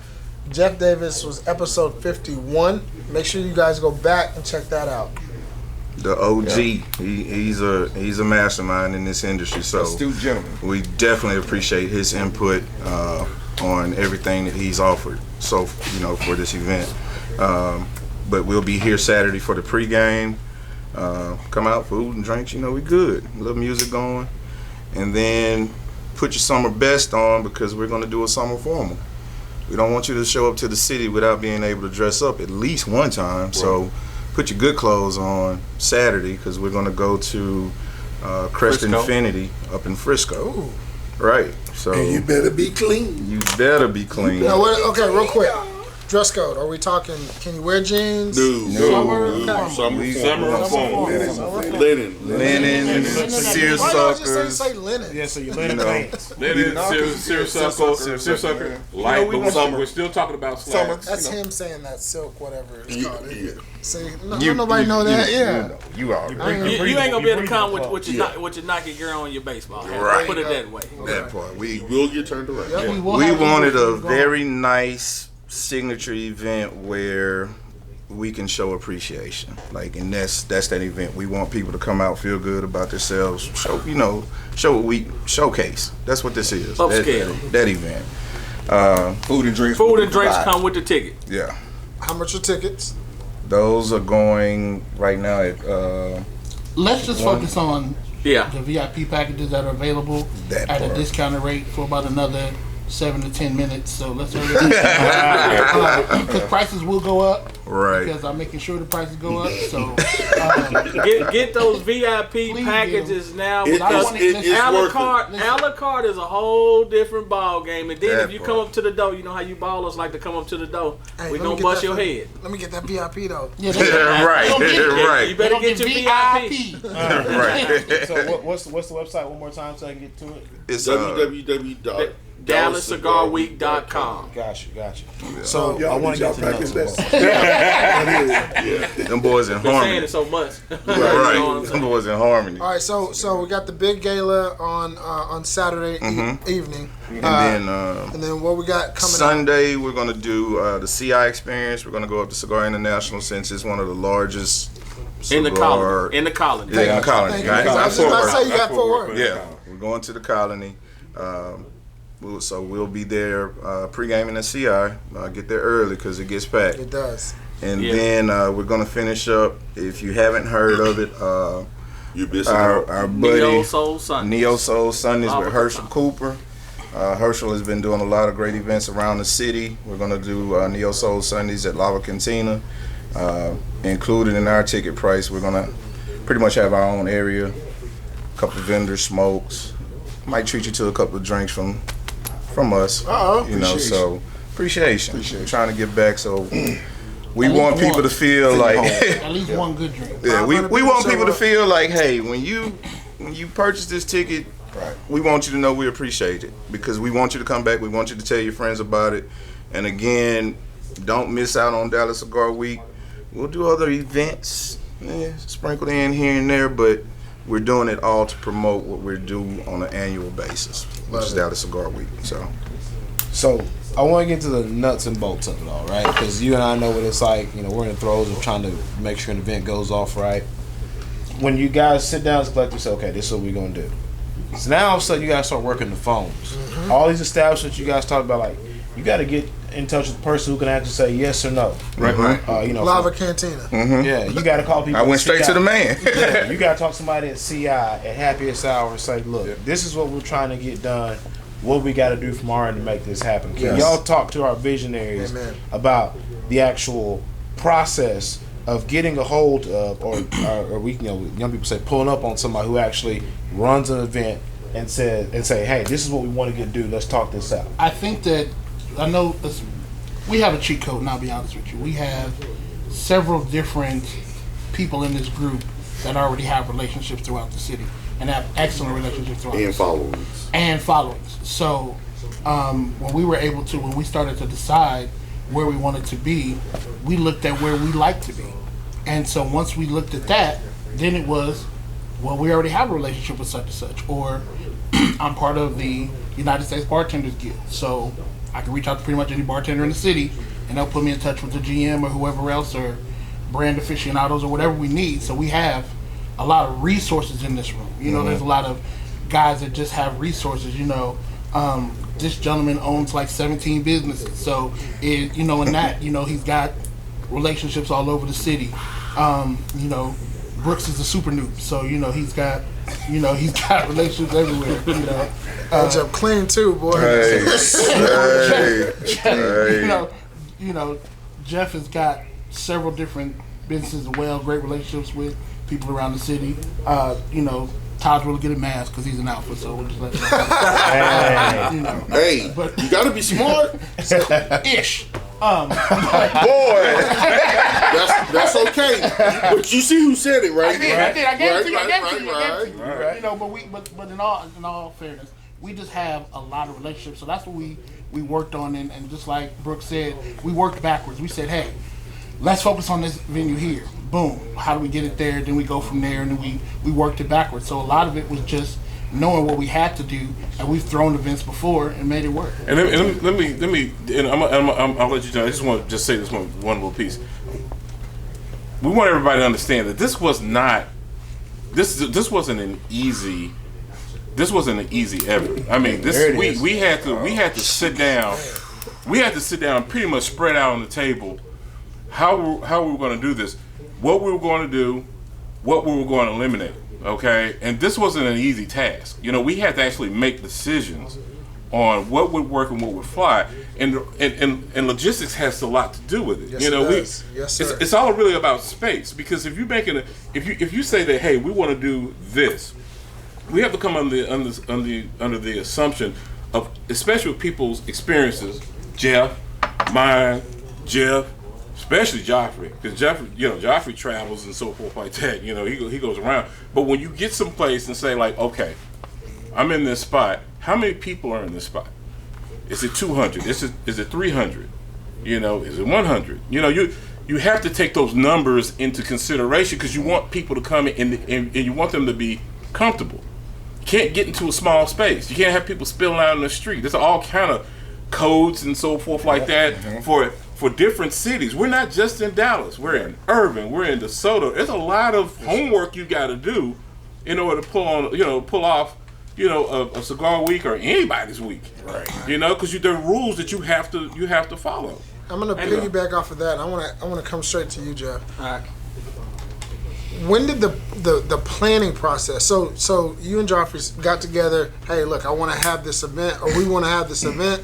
Jeff Davis was episode 51. Make sure you guys go back and check that out. The OG, he's a mastermind in this industry. So Astute gentleman. We definitely appreciate his input on everything that he's offered. So for this event, but we'll be here Saturday for the pregame. Come out, food and drinks. We good. A little music going, and then put your summer best on because we're gonna do a summer formal. We don't want you to show up to the city without being able to dress up at least one time. Right. So put your good clothes on Saturday because we're going to go to Crest Infinity up in Frisco. Ooh. Right. So and you better be clean. You better be clean. Okay, real quick. Dress code. Are we talking? Can you wear jeans? No. Summer. Linen. Seersuckers. Say linen. Yeah, so you linen pants. Linen, seersucker, light blue. We're still talking about summer. That's him saying that silk, whatever it's called. See, nobody know that. You are. You ain't gonna be able to come with your Nike girl on your baseball hat. Right. Put it that way. That part. We will get turned around. Yep, we wanted a very nice signature event where we can show appreciation, and that's that event. We want people to come out, feel good about themselves, show what we showcase. That's what this is. Upscale. That event. Food and drinks. Come with the ticket. Yeah. How much are tickets? Those are going right now at. Let's just focus on the VIP packages that are available at a discounted rate for about another 7 to 10 minutes, so let's hurry up. Because prices will go up. Right. Because I'm making sure the prices go up. So get those VIP packages now. Because a la carte is a whole different ball game. And then if you come up to the door, you know how you ballers like to come up to the door. Hey, we gonna bust your head. Let me get that VIP though. Right. You better get your VIP. Right. So what's the website one more time so I can get to it? It's DallasCigarWeek.com. Got you. Yeah. So I want to get to practice that. Them boys in harmony. Saying it so much. Right. Them boys in harmony. All right, so we got the big gala on Saturday evening, and then what we got coming Sunday, we're gonna do the CI experience. We're gonna go up to Cigar International since it's one of the largest in the colony. In the colony. Yeah, in the colony. I was just about to say you got Fort Worth. Yeah, we're going to the colony. So we'll be there pre-gaming at CI. Get there early because it gets packed. It does. And then we're going to finish up, if you haven't heard of it, our buddy Neo Soul Sundays with Herschel Cooper. Herschel has been doing a lot of great events around the city. We're going to do Neo Soul Sundays at Lava Cantina. Included in our ticket price, we're going to pretty much have our own area, a couple of vendors, smokes. Might treat you to a couple of drinks from us. So appreciation. We're trying to give back, so we want people to feel like at least one good drink. Yeah, we want people to feel like, hey, when you purchase this ticket, we want you to know we appreciate it because we want you to come back. We want you to tell your friends about it. And again, don't miss out on Dallas Cigar Week. We'll do other events, sprinkled in here and there, but we're doing it all to promote what we're doing on an annual basis, which is Dallas Cigar Week. So I want to get to the nuts and bolts of it all, right? Because you and I know what it's like. We're in the throes of trying to make sure an event goes off right. When you guys sit down as a collective, say, okay, this is what we're going to do. So now all of a sudden you guys start working the phones. Mm-hmm. All these establishments you guys talk about, you got to get in touch with the person who can actually say yes or no. Right. Lava Cantina. Mm-hmm. Yeah, you got to call people. I went straight to the man. You got to talk to somebody at CI at Happiest Hour and say, look, this is what we're trying to get done. What we got to do from our end to make this happen. Can y'all talk to our visionaries about the actual process of getting a hold of, or we, young people say, pulling up on somebody who actually runs an event and say, hey, this is what we want to do. Let's talk this out. I think that we have a cheat code, and I'll be honest with you. We have several different people in this group that already have relationships throughout the city and have excellent relationships throughout the city. And followings. So when we started to decide where we wanted to be, we looked at where we like to be. And so once we looked at that, then it was, well, we already have a relationship with such and such, or I'm part of the United States Bartenders Guild, so I can reach out to pretty much any bartender in the city, and they'll put me in touch with the GM or whoever else, or brand aficionados, or whatever we need. So we have a lot of resources in this room. You know, there's a lot of guys that just have resources. You know, this gentleman owns like 17 businesses, so you know, in that, you know, he's got relationships all over the city. You know, Brooks is a super noob, so you know he's got relationships everywhere. You know, Edge up clean too, boy. You know, Jeff has got several different businesses as well. Great relationships with people around the city. You know, Todd's really good at math because he's an alpha, so we'll just let him know. You know, Hey, but you got to be smart. ish. That's okay. But you see who said it, right? I did. I gave it to you. Right. You know, but in all fairness, we just have a lot of relationships. So that's what we worked on, and just like Brooke said, we worked backwards. We said, hey, let's focus on this venue here. Boom. How do we get it there? Then we go from there, and then we worked it backwards. So a lot of it was just knowing what we had to do, and we've thrown events before and made it work. And let me, and I'll let you know. I just want to say this one little piece. We want everybody to understand that this wasn't an easy effort. I mean, we had to sit down. We had to sit down and pretty much spread out on the table how we were going to do this, what we were going to do, what we were going to eliminate. Okay, and this wasn't an easy task. You know, we had to actually make decisions on what would work and what would fly, and logistics has a lot to do with it. Yes, you know, yes, sir. It's all really about space, because if you say that, hey, we want to do this, we have to come under the assumption of, especially with people's experiences, Jeff, especially Joffrey, because Joffrey travels and so forth like that. You know, he goes around. But when you get someplace and say like, okay, I'm in this spot. How many people are in this spot? Is it 200? Is it 300? You know, is it 100? You know, you have to take those numbers into consideration, because you want people to come in and you want them to be comfortable. You can't get into a small space. You can't have people spilling out in the street. There's all kind of codes and so forth like that for different cities. We're not just in Dallas. We're in Irving. We're in DeSoto. There's a lot of homework you got to do in order to pull off a cigar week or anybody's week. Right. You know, because there are rules that you have to follow. I'm gonna piggyback off of that. I wanna come straight to you, Jeff. All right. When did the planning process? So you and Joffrey got together. Hey, look, I want to have this event, or we want to have this event,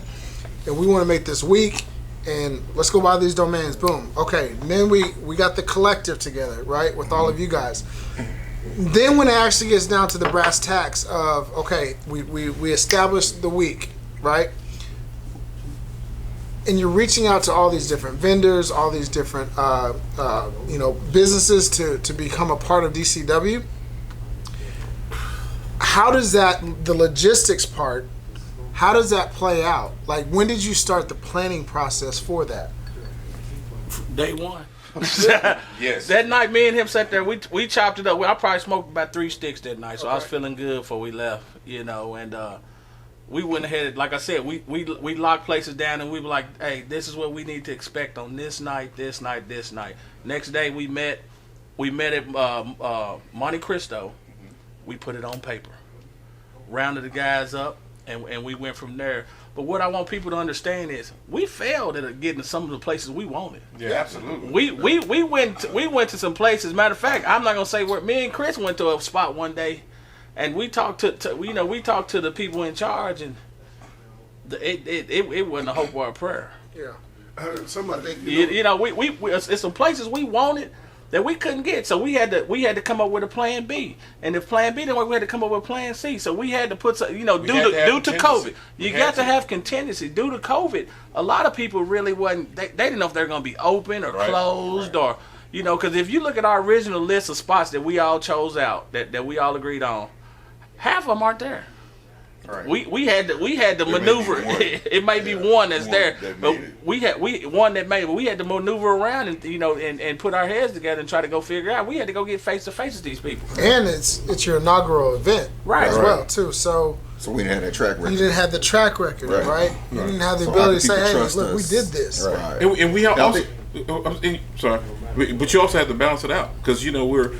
and we want to make this week. And let's go buy these domains. Boom. Okay. And then we got the collective together, right, with all of you guys. Then when it actually gets down to the brass tacks of, okay, we established the week, right? And you're reaching out to all these different vendors, all these different businesses to become a part of DCW. How does the logistics part, how does that play out? Like, when did you start the planning process for that? Day one. Yes. That night, me and him sat there. We chopped it up. I probably smoked about 3 sticks that night, so I was feeling good before we left. You know, and we went ahead. Like I said, we locked places down, and we were like, "Hey, this is what we need to expect on this night, this night, this night." Next day, we met at Monte Cristo. We put it on paper, rounded the guys up, and we went from there. But what I want people to understand is we failed at getting to some of the places we wanted. Yeah, absolutely. We went to some places. Matter of fact, I'm not gonna say where. Me and Chris went to a spot one day, and we talked to the people in charge, and it wasn't a hope or a prayer. Yeah, somebody. It's some places we wanted that we couldn't get, so we had to come up with a plan B, and if plan B didn't work, we had to come up with plan C. So we had to put some, due to COVID, you got to have contingency. Due to COVID, a lot of people really wasn't. They didn't know if they were going to be open or closed, or because if you look at our original list of spots that we all chose out, that we all agreed on, half of them aren't there. We had to maneuver. It may be one that's there, but we had to maneuver around and put our heads together and try to go figure out. We had to go get face to face with these people. And it's your inaugural event, right? As well too. So we didn't have that track record. You didn't have the track record, right? You didn't have the ability to say, "Hey, look, we did this." Right. And we also. Sorry, but you also have to balance it out because you're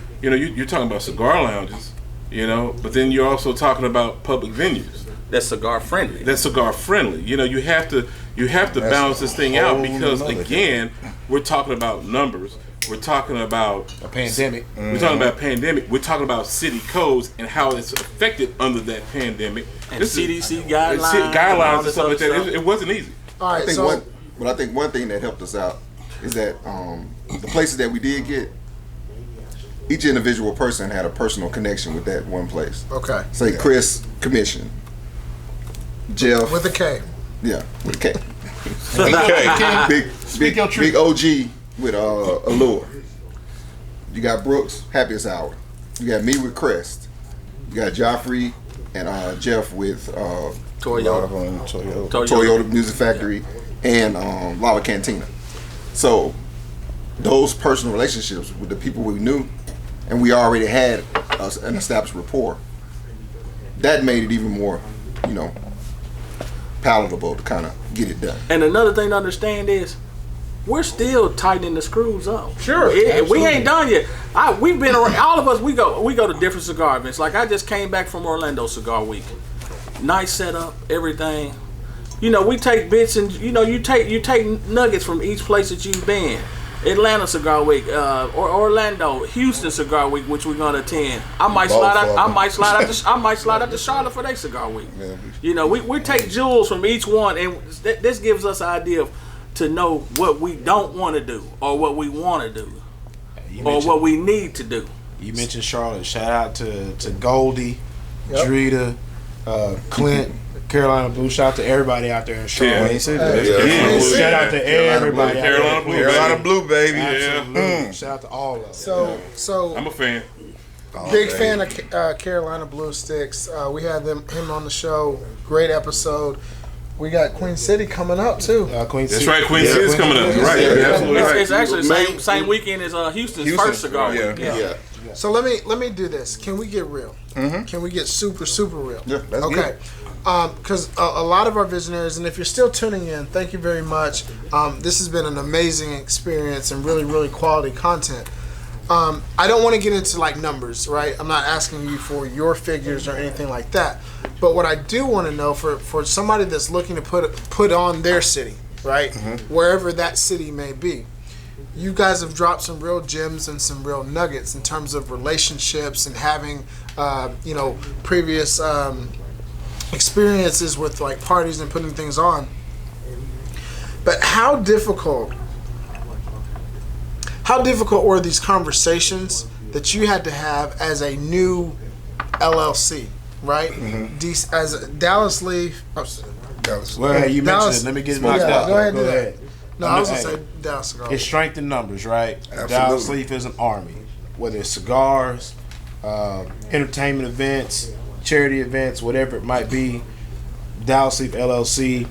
talking about cigar lounges, but then you're also talking about public venues. That's cigar friendly. You have to balance this thing out because again, we're talking about numbers. We're talking about a pandemic. We're talking about pandemic. We're talking about city codes and how it's affected under that pandemic. And CDC guidelines and stuff like that. It wasn't easy. All right, I think one thing that helped us out is that the places that we did get, each individual person had a personal connection with that one place. Okay. Say Chris, commission. Jeff. With a K. Yeah, with a K. Big OG with Allure. You got Brooks, Happiest Hour. You got me with Crest. You got Joffrey and Jeff with Toyota Music Factory and Lava Cantina. So those personal relationships with the people we knew, and we already had an established rapport, that made it even more, palatable to kind of get it done. And another thing to understand is, we're still tightening the screws up. Sure, we ain't done yet. We've been around. All of us, we go to different cigar events. Like I just came back from Orlando Cigar Week. Nice setup, everything. We take bits and you take nuggets from each place that you've been. Atlanta Cigar Week, or Orlando, Houston Cigar Week, which we're gonna attend. I might slide out to Charlotte for their Cigar Week. We take jewels from each one, and this gives us an idea to know what we don't want to do, or what we want to do, or what we need to do. You mentioned Charlotte. Shout out to Goldie, Drita, Clint, Carolina Blue. Shout out to everybody out there in Charlotte. Shout out to everybody. Carolina Blue, baby. Absolutely. Shout out to all of them. So I'm a fan. Big fan of Carolina Blue Sticks. We had him on the show. Great episode. We got Queen City coming up too. Queen City. That's right. Queen City's coming up. Right. Absolutely right. It's actually the same weekend as Houston's first cigar week. Yeah. So let me do this. Can we get real? Mm-hmm. Can we get super real? Yeah. That's okay. Because a lot of our visionaries, and if you're still tuning in, thank you very much. This has been an amazing experience and really quality content. I don't want to get into like numbers, right? I'm not asking you for your figures or anything like that. But what I do want to know for somebody that's looking to put on their city, right? Mm-hmm. Wherever that city may be. You guys have dropped some real gems and some real nuggets in terms of relationships and having, previous experiences with like parties and putting things on. But how difficult were these conversations that you had to have as a new LLC, right? Mm-hmm. As a Dallas Leaf. Well, hey, you mentioned it. Let me get it knocked out. Go ahead. No, I was going to say Dallas Cigar. It's strength in numbers, right? Absolutely. Dallas Leaf is an army. Whether it's cigars, entertainment events, charity events, whatever it might be, Dallas Leaf LLC.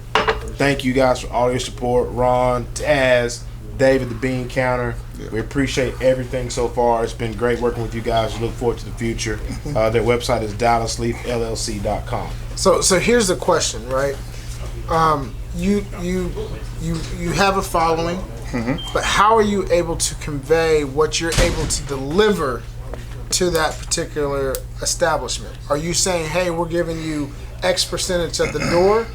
Thank you guys for all your support. Ron, Taz, David, the Bean Counter. Yeah. We appreciate everything so far. It's been great working with you guys. We look forward to the future. Their website is DallasLeafLLC.com. So here's the question, right? You have a following, mm-hmm. but how are you able to convey what you're able to deliver to that particular establishment? Are you saying, hey, we're giving you X percentage at the door?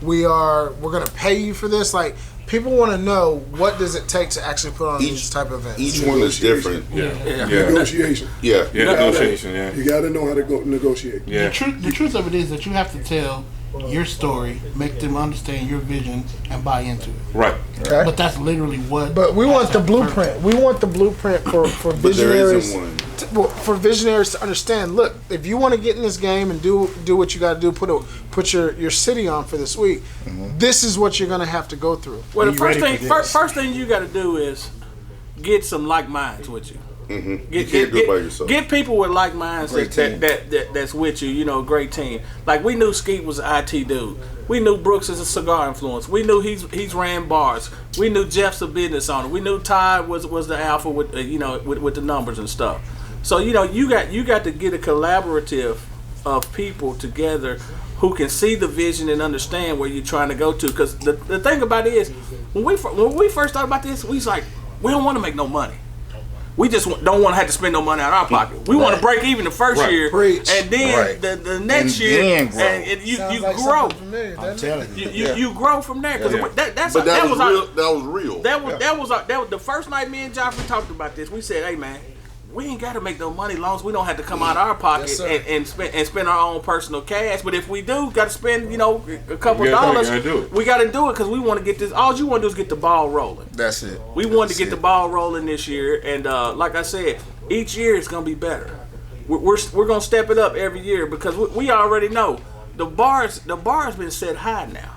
We're going to pay you for this? Like, people want to know, what does it take to actually put on these type of events? Each one is different. Negotiation. Negotiation. Yeah. You got to know how to go negotiate. Yeah. The truth of it is that you have to tell your story, make them understand your vision, and buy into it. Right. Okay. But that's literally what. But we want the blueprint. We want the blueprint for visionaries. For visionaries to understand. Look, if you want to get in this game and do what you got to do, put your city on for this week. Mm-hmm. This is what you're going to have to go through. Well, the first thing you got to do is get some like minds with you. Mm-hmm. You can't do it by yourself. Get people with like minds that's with you. You know, great team. Like we knew Skeet was an IT dude. We knew Brooks is a cigar influence. We knew he's ran bars. We knew Jeff's a business owner. We knew Todd was the alpha with with the numbers and stuff. So you got to get a collaborative of people together who can see the vision and understand where you're trying to go to. Because the thing about it is, when we first thought about this, we was like, we don't want to make no money. We just don't want to have to spend no money out of our pocket. We want to break even the first year, and then the next year, and you grow. I'm telling you, you grow from there. Because that was real. That was the first night me and Joffrey talked about this. We said, hey man, we ain't got to make no money as long as we don't have to come out of our pocket and spend our own personal cash. But if we do, got to spend a couple dollars. We got to do it because we want to get this. All you want to do is get the ball rolling. That's it. We wanted to get the ball rolling this year, and like I said, each year it's gonna be better. We're gonna step it up every year because we already know the bar's been set high now.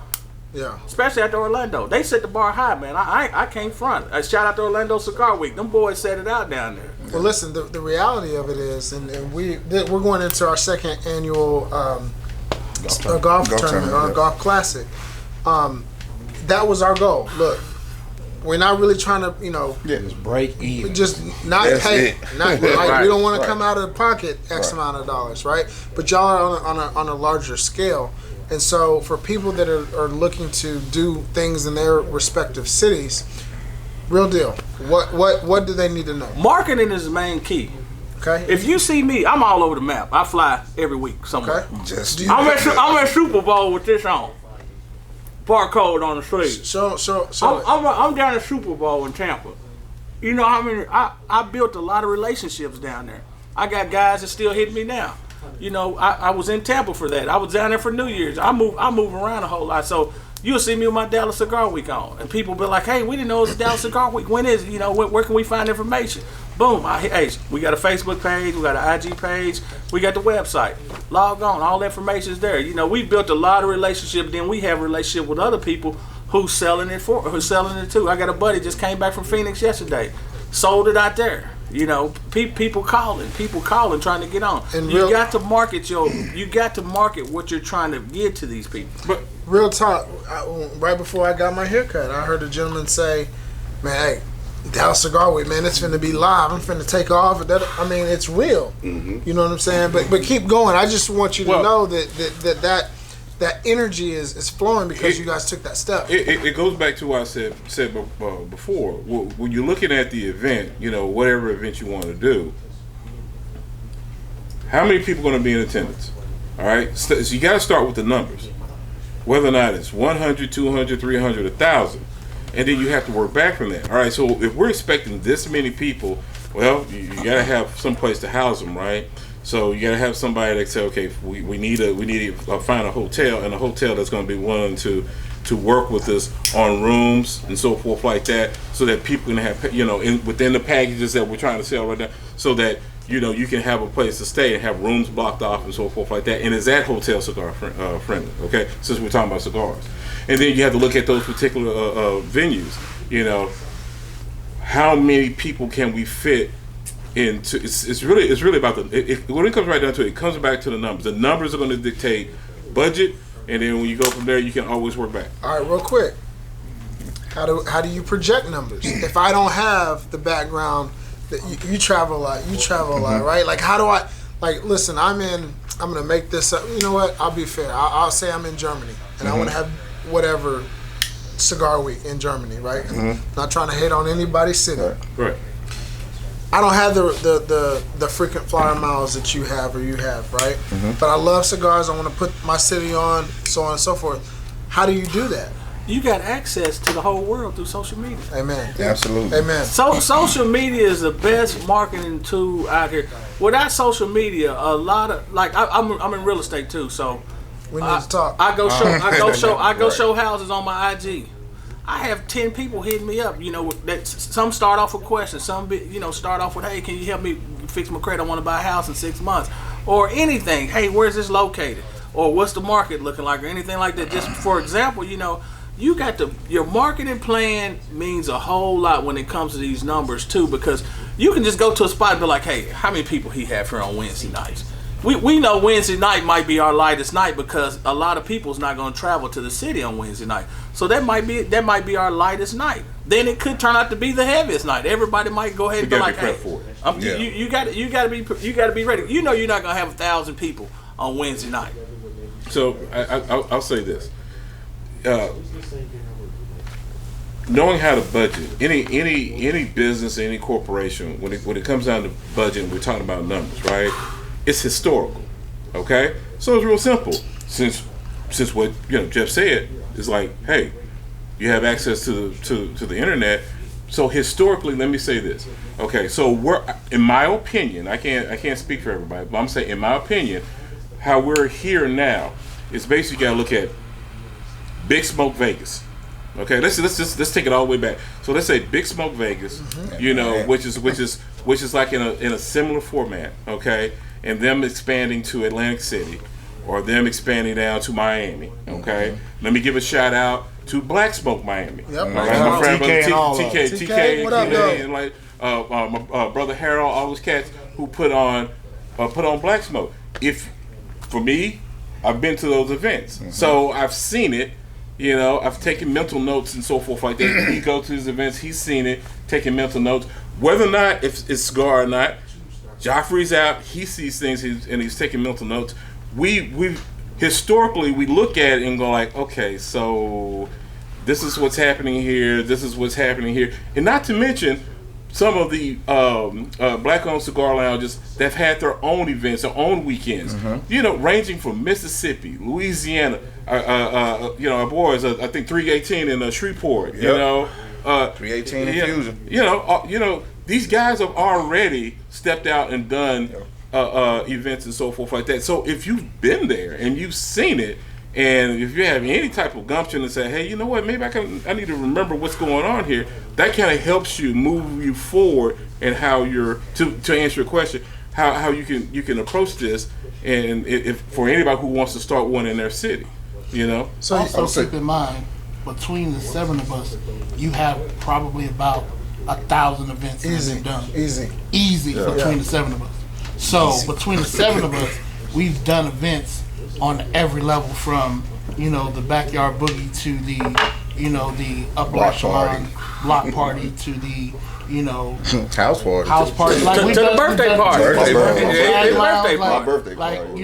Yeah. Especially after Orlando, they set the bar high, man. I can't front. Shout out to Orlando Cigar Week. Them boys set it out down there. Well, listen, the reality of it is, and we're going into our second annual golf tournament, golf classic. That was our goal. Look, we're not really trying to, just break even. Just not pay. Not like we don't want to come out of the pocket X amount of dollars, right? But y'all are on a larger scale. And so for people that are looking to do things in their respective cities, real deal. What do they need to know? Marketing is the main key. Okay. If you see me, I'm all over the map. I fly every week somewhere. Okay. I'm at Super Bowl with this on. Barcode on the sleeve. I'm down at Super Bowl in Tampa. You know how many? I built a lot of relationships down there. I got guys that still hit me now. I was in Tampa for that. I was down there for New Year's. I move around a whole lot. So you'll see me with my Dallas Cigar Week on, and people be like, "Hey, we didn't know it was Dallas Cigar Week. When is it? Where can we find information?" Boom! Hey, we got a Facebook page, we got an IG page, we got the website. Log on, all the information is there. We built a lot of relationships. Then we have a relationship with other people who's selling it too. I got a buddy just came back from Phoenix yesterday, sold it out there. People calling, trying to get on. And you got to market what you're trying to get to these people. But real talk, right before I got my haircut, I heard a gentleman say, "Man, hey, Dallas Cigar Week, man, it's finna be live. I'm finna take off." It's real. Mm-hmm. You know what I'm saying? But keep going. I just want you to know that energy is flowing because you guys took that step. It goes back to what I said before. When you're looking at the event, whatever event you want to do, how many people are going to be in attendance? All right, so you got to start with the numbers, whether or not it's 100, 200, 300, 1,000, and then you have to work back from that. All right, so if we're expecting this many people, well, you got to have some place to house them, right? So you got to have somebody that say, okay, we need to find a hotel, and a hotel that's going to be willing to work with us on rooms and so forth like that, so that people can have within the packages that we're trying to sell right now, so that you can have a place to stay and have rooms blocked off and so forth like that. And is that hotel cigar friendly? Okay, since we're talking about cigars, and then you have to look at those particular venues. How many people can we fit? It's really about when it comes right down to it comes back to the numbers. The numbers are going to dictate budget, and then when you go from there, you can always work back. All right, real quick, how do you project numbers? If I don't have the background that you travel a lot, right? Like, how do I listen? I'm going to make this up. You know what? I'll be fair. I'll say I'm in Germany, and I want to have whatever cigar week in Germany, right? Not trying to hate on anybody's city. Right. I don't have the frequent flyer miles that you have, right? But I love cigars. I want to put my city on, so on and so forth. How do you do that? You got access to the whole world through social media. Amen. Absolutely. Amen. So social media is the best marketing tool out here. Without social media, a lot of I'm in real estate too, so we need to talk. I go show houses on my IG. I have 10 people hitting me up. That some start off with questions. Some start off with, "Hey, can you help me fix my credit? I want to buy a house in 6 months," or anything. "Hey, where's this located?" Or "What's the market looking like?" or anything like that. Just for example, you you got to, your marketing plan means a whole lot when it comes to these numbers too, because you can just go to a spot and be like, hey, how many people he have here on Wednesday nights? We know Wednesday night might be our lightest night because a lot of people's not going to travel to the city on Wednesday night. So that might be our lightest night. Then it could turn out to be the heaviest night. Everybody might go ahead and be like, "Hey, you got to be ready." You know, you're not going to have 1,000 people on Wednesday night. So I'll say this: knowing how to budget, any business, any corporation, when it comes down to budget, we're talking about numbers, right? It's historical, okay? So it's real simple. Since what Jeff said is like, hey, you have access to the internet. So historically, let me say this, okay? So we're, in my opinion, I can't speak for everybody, but I'm saying, in my opinion, how we're here now is basically gotta look at Big Smoke Vegas. Okay, let's take it all the way back. So let's say Big Smoke Vegas, which is like in a similar format, okay? And them expanding to Atlantic City, or them expanding down to Miami. Okay, let me give a shout out to Black Smoke Miami. Yep. My friend TK, what up, and like my brother Harold, all those cats who put on Black Smoke. For me, I've been to those events, so I've seen it. I've taken mental notes and so forth like that. He goes to his events, he's seen it, taking mental notes. Whether or not if it's cigar or not, Joffrey's out, he sees things and he's taking mental notes. We historically we look at it and go like, okay, so this is what's happening here, this is what's happening here. And not to mention some of the black-owned cigar lounges that have had their own events, their own weekends. Ranging from Mississippi, Louisiana, our boys, I think 318 in Shreveport, 318 Infusion. These guys have already stepped out and done events and so forth like that. So if you've been there and you've seen it, and if you have any type of gumption and say, hey, you know what, maybe I need to remember what's going on here, that kind of helps you move you forward and how you're to answer your question, how you can approach this, and if for anybody who wants to start one in their city, So also keep in mind, between the 7 of us, you have probably about 1,000 events that have been done. Easy between the 7 of us. So between the 7 of us, we've done events on every level, from the backyard boogie to the upper echelon block party to the house party. Like to the birthday party. Birthday party.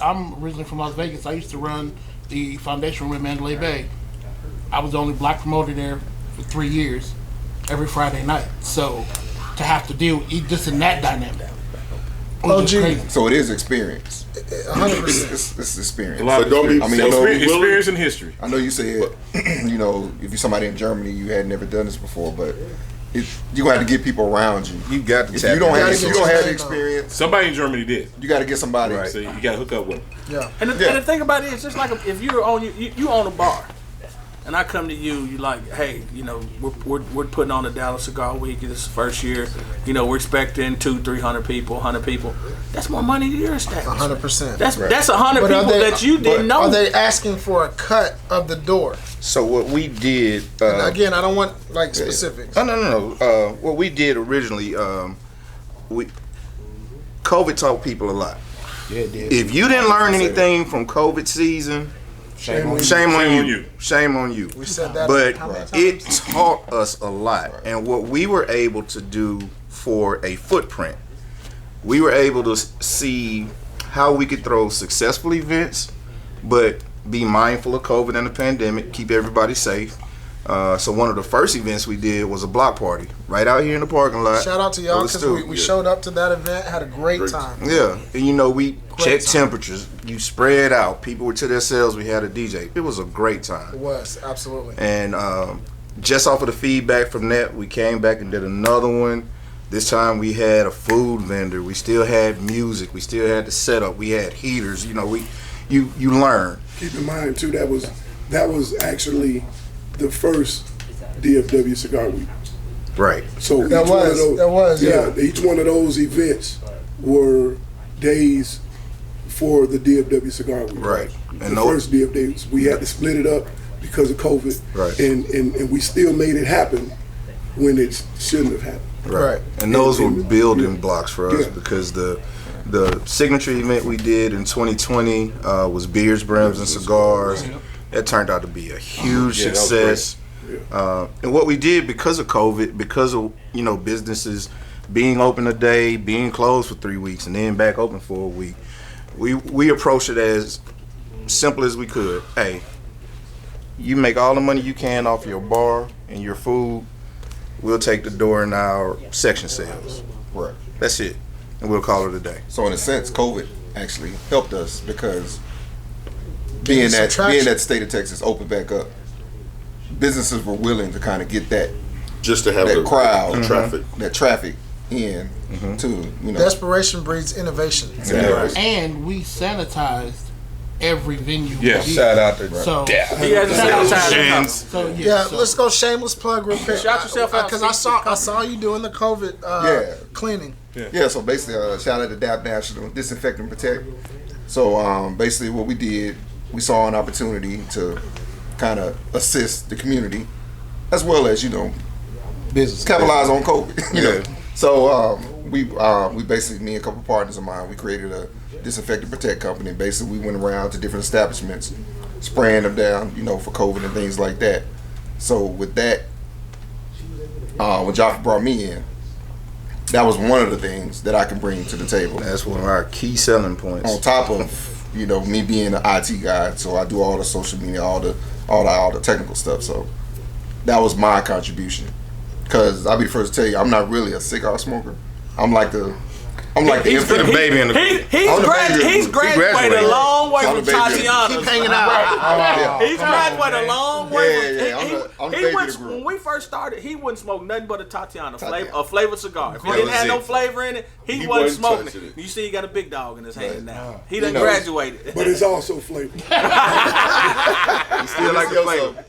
I'm originally from Las Vegas. I used to run the foundation room in Mandalay Bay. I was the only black promoter there for 3 years, every Friday night. So to have to deal just in that dynamic. So it is experience. 100%. It's experience. But don't be, experience and history. I know you said, if you're somebody in Germany, you had never done this before, but you're gonna have to get people around you. You got to. If you don't have the experience, somebody in Germany did. You got to get somebody. Right. So you got to hook up with them. Yeah. And the thing about it is, just like if you're on you own a bar, and I come to you like, hey, we're putting on the Dallas Cigar Week. This is the first year. We're expecting 200-300 people, 100 people. That's more money to your establishment. 100%. That's 100 people that you didn't know. Are they asking for a cut of the door? So what we did, and again, I don't want specifics. No. What we did originally, COVID taught people a lot. Yeah, it did. If you didn't learn anything from COVID season, shame on you. Shame on you. We said that, but it taught us a lot, and what we were able to do for a footprint, we were able to see how we could throw successful events, but be mindful of COVID and the pandemic, keep everybody safe. So one of the first events we did was a block party right out here in the parking lot. Shout out to y'all, because we showed up to that event, had a great time. Yeah, and we checked temperatures, you spread out, people were to themselves, we had a DJ. It was a great time. It was, absolutely. And just off of the feedback from that, we came back and did another one. This time we had a food vendor, we still had music, we still had the setup, we had heaters, you learn. Keep in mind too, that was actually the first DFW Cigar Week. Right. So that was each one of those events were days for the DFW Cigar Week. Right. And the first DFW, we had to split it up because of COVID, Right. and we still made it happen when it shouldn't have happened. Right. And those were building blocks for us Yeah. because the signature event we did in 2020 was beers, brims, and cigars. That turned out to be a huge Yeah, that was success. And what we did because of COVID, because of businesses being open a day, being closed for 3 weeks, and then back open for a week, we approached it as simple as we could. Hey, you make all the money you can off your bar and your food. We'll take the door in our section sales. Right. That's it. And we'll call it a day. So in a sense, COVID actually helped us because being some that traction. the state of Texas opened back up, businesses were willing to kind of get that Just to have that the crowd, traffic. that traffic in to Desperation breeds innovation. Exactly. And we sanitized every venue. Yeah. we did. Shout out to So, He has a sanitizer. so Yeah, so- let's go shameless plug real quick. Shout yourself out. Because I saw you doing the COVID cleaning. Yeah, so basically, shout out to DAP National Disinfect and Protect. So basically, what we did, we saw an opportunity to kind of assist the community, as well as Business. capitalize on COVID. So we basically, me and a couple partners of mine, we created a disinfect and protect company. Basically, we went around to different establishments, spraying them down, for COVID and things like that. So with that, when Joffrey brought me in, that was one of the things that I can bring to the table. That's one of our key selling points. On top of me being an IT guy, so I do all the social media, all the technical stuff. So that was my contribution. Because I'll be the first to tell you, I'm not really a cigar smoker. I'm like the infant baby in the He's graduated a long way from Tatiana. Keep hanging out. He's graduated a long way. Yeah, I'm the baby of the group. When we first started, he wouldn't smoke nothing but a Tatiana flavored cigar. If it didn't have no flavor in it, he wasn't smoking touching it. it. You see, he got a big dog in his hand now. He done know, graduated. But it's also flavor. He still like the flavor.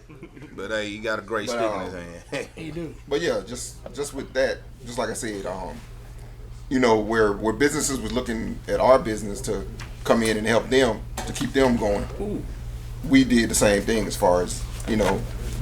But hey, he got a great stick in his hand. he do. But yeah, just with that, just like I said, where businesses was looking at our business to come in and help them to keep them going. We did the same thing as far as